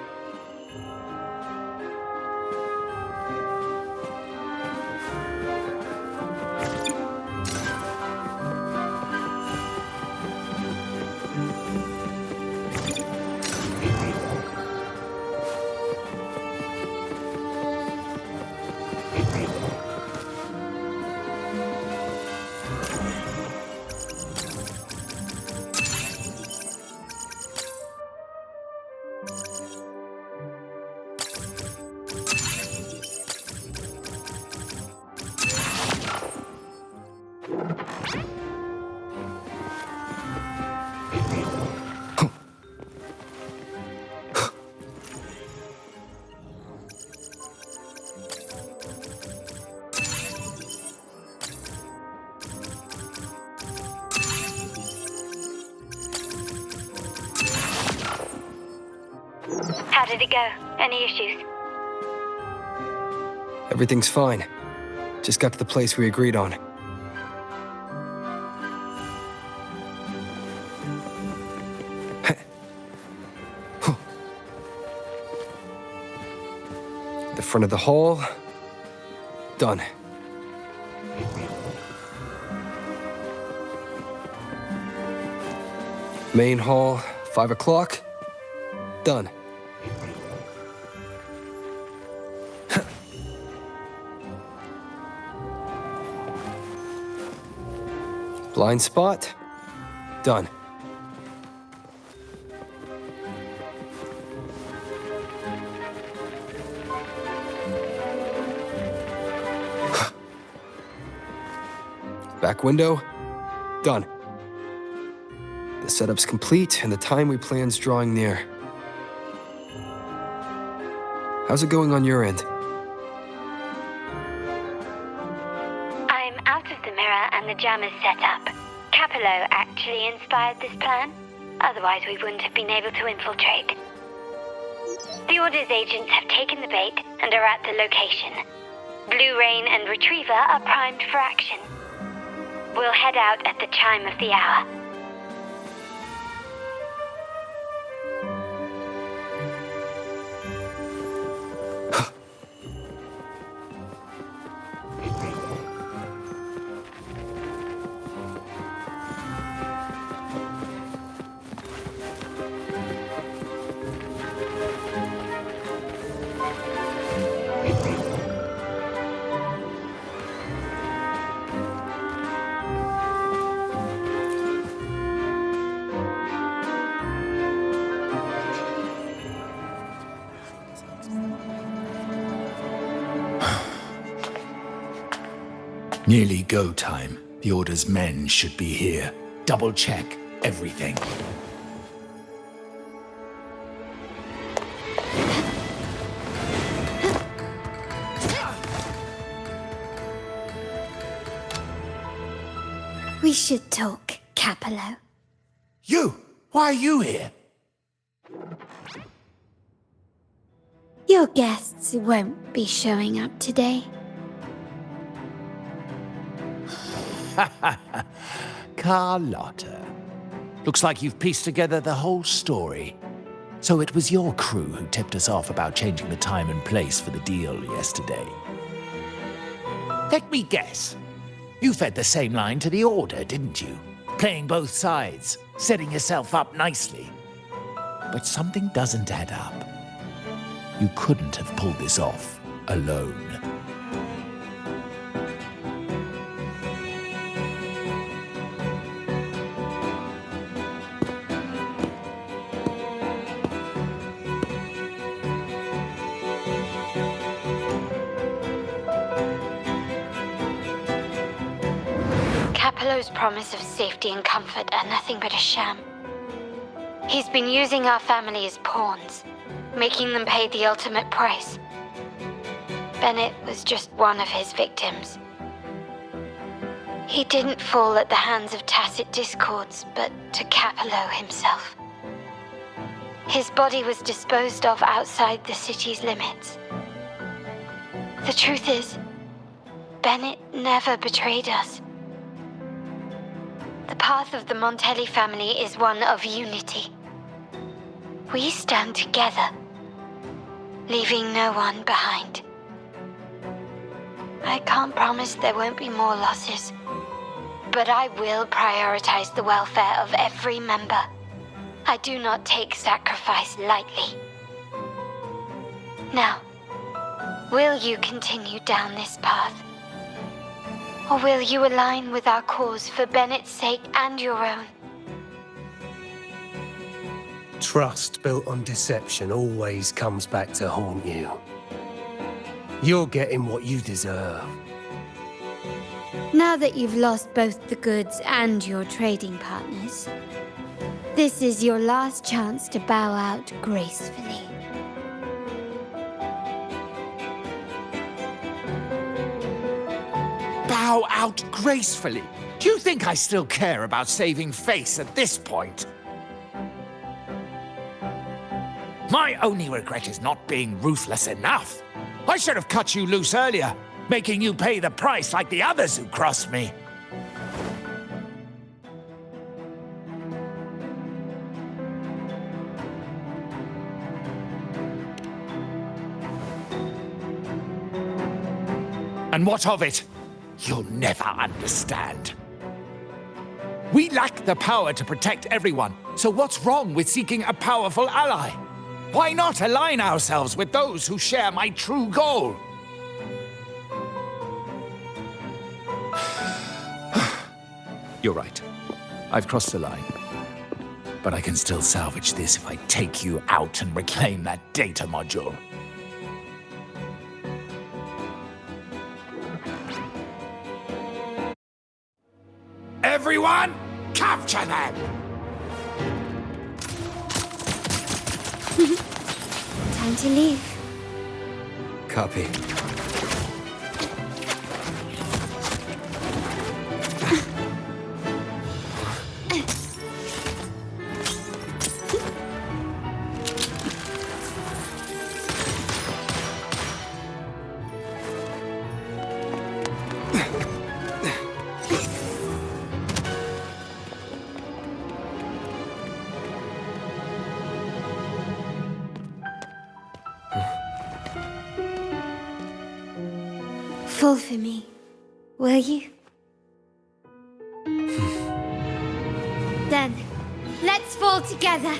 How did it go? Any issues? Everything's fine. Just got to the place we agreed on. The front of the hall. Done. Main hall, 5 o'clock. Done. Blind spot. Done. Back window. Done. The setup's complete and the time we planned's drawing near. How's it going on your end? I'm out of the mirror and the jam is set up. Capello actually inspired this plan. Otherwise, we wouldn't have been able to infiltrate. The Order's agents have taken the bait and are at the location. Blue Rain and Retriever are primed for action. We'll head out at the chime of the hour. Nearly go time. The Order's men should be here. Double-check everything. We should talk, Capello. You! Why are you here? Your guests won't be showing up today. Carlotta. Looks like you've pieced together the whole story. So it was your crew who tipped us off about changing the time and place for the deal yesterday. Let me guess. You fed the same line to the Order, didn't you? Playing both sides, setting yourself up nicely. But something doesn't add up. You couldn't have pulled this off alone. Capello's promise of safety and comfort are nothing but a sham. He's been using our family as pawns, making them pay the ultimate price. Bennett was just one of his victims. He didn't fall at the hands of tacit discords, but to Capello himself. His body was disposed of outside the city's limits. The truth is, Bennett never betrayed us. The path of the Montelli family is one of unity. We stand together, leaving no one behind. I can't promise there won't be more losses, but I will prioritize the welfare of every member. I do not take sacrifice lightly. Now, will you continue down this path? Or will you align with our cause for Bennett's sake and your own? Trust built on deception always comes back to haunt you. You're getting what you deserve. Now that you've lost both the goods and your trading partners, this is your last chance to bow out gracefully. Bow out gracefully? Do you think I still care about saving face at this point? My only regret is not being ruthless enough. I should have cut you loose earlier, making you pay the price like the others who crossed me. And what of it? You'll never understand. We lack the power to protect everyone, so what's wrong with seeking a powerful ally? Why not align ourselves with those who share my true goal? You're right. I've crossed the line. But I can still salvage this if I take you out and reclaim that data module. Everyone, capture them! Time to leave. Copy. Fall for me, will you? Then, let's fall together.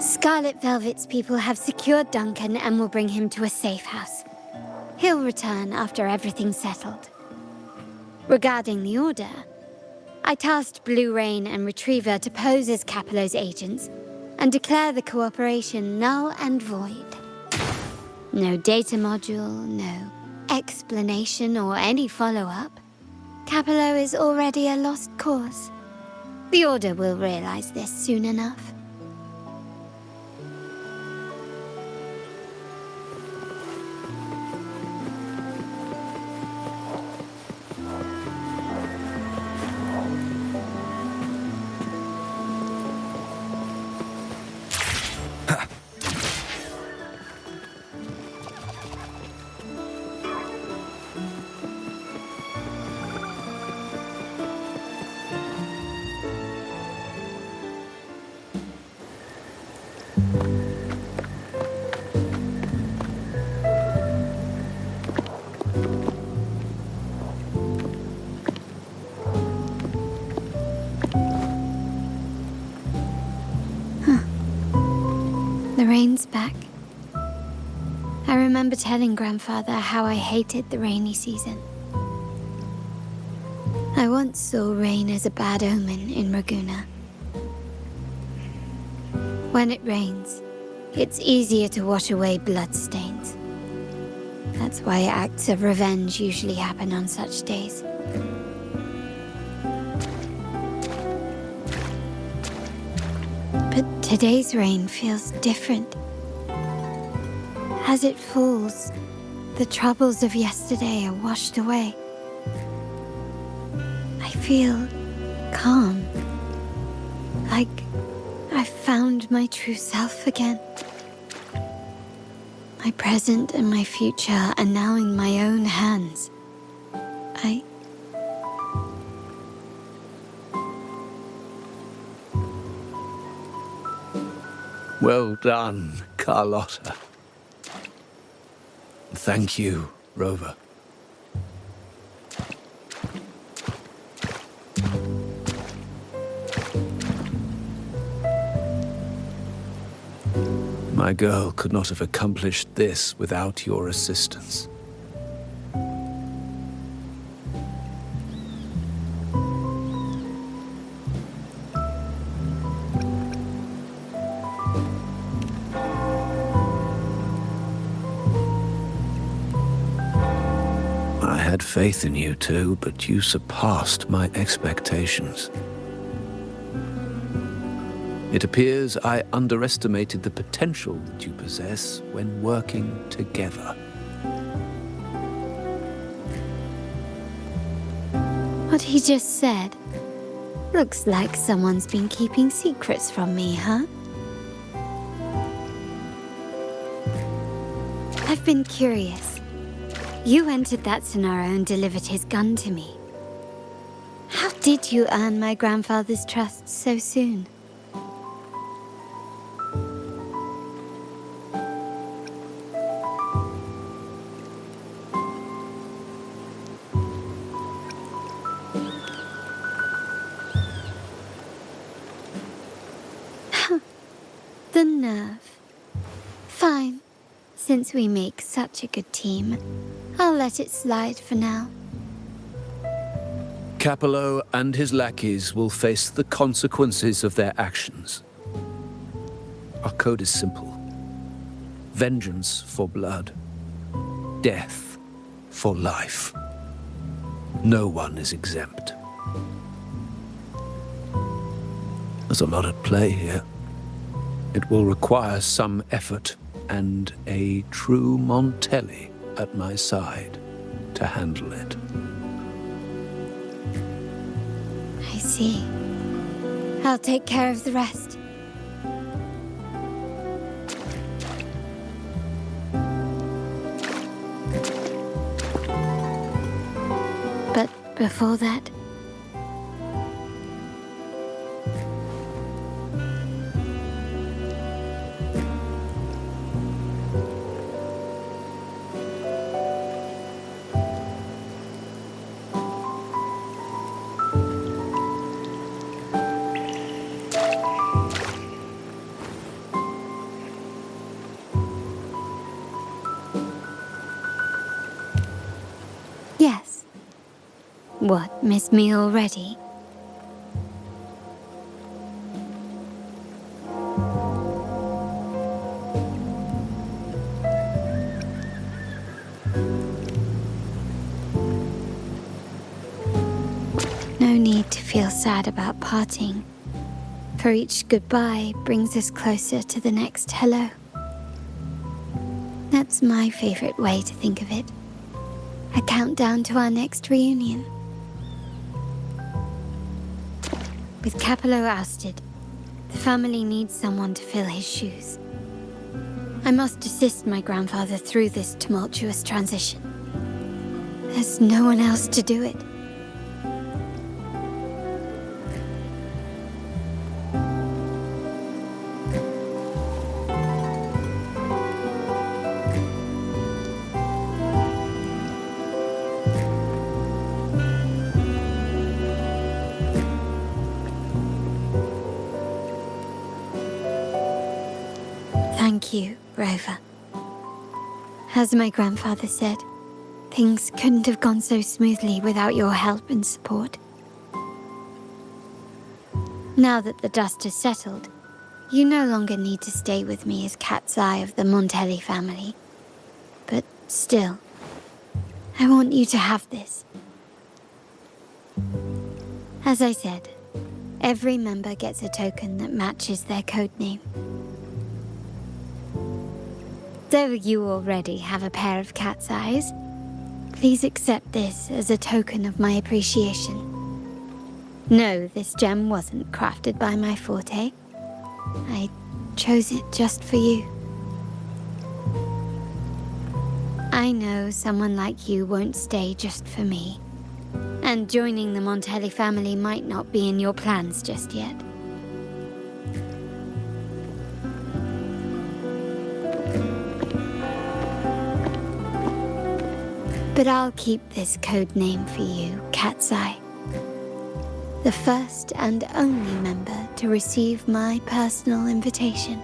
Scarlet Velvet's people have secured Duncan and will bring him to a safe house. He'll return after everything's settled. Regarding the Order, I tasked Blue Rain and Retriever to pose as Capello's agents and declare the cooperation null and void. No data module, no explanation or any follow-up. Capello is already a lost cause. The Order will realize this soon enough. The rain's back. I remember telling Grandfather how I hated the rainy season. I once saw rain as a bad omen in Raguna. When it rains, it's easier to wash away bloodstains. That's why acts of revenge usually happen on such days. But today's rain feels different. As it falls, the troubles of yesterday are washed away. I feel calm, like I've found my true self again. My present and my future are now in my own hands. Well done, Carlotta. Thank you, Rover. My girl could not have accomplished this without your assistance. I had faith in you too, but you surpassed my expectations. It appears I underestimated the potential that you possess when working together. What he just said looks like someone's been keeping secrets from me, huh? I've been curious. You entered that scenario and delivered his gun to me. How did you earn my grandfather's trust so soon? The nerve. Fine. Since we make such a good team, I'll let it slide for now. Capello and his lackeys will face the consequences of their actions. Our code is simple. Vengeance for blood. Death for life. No one is exempt. There's a lot at play here. It will require some effort and a true Montelli at my side to handle it. I see. I'll take care of the rest. But before that, What, miss me already? No need to feel sad about parting, for each goodbye brings us closer to the next hello. That's my favorite way to think of it. A countdown to our next reunion. With Capello ousted, the family needs someone to fill his shoes. I must assist my grandfather through this tumultuous transition. There's no one else to do it. Thank you, Rover. As my grandfather said, things couldn't have gone so smoothly without your help and support. Now that the dust has settled, you no longer need to stay with me as Cat's Eye of the Montelli family. But still, I want you to have this. As I said, every member gets a token that matches their codename. Though you already have a pair of cat's eyes, please accept this as a token of my appreciation. No, this gem wasn't crafted by my forte. I chose it just for you. I know someone like you won't stay just for me, and joining the Montelli family might not be in your plans just yet. But I'll keep this code name for you, Cat's Eye. The first and only member to receive my personal invitation.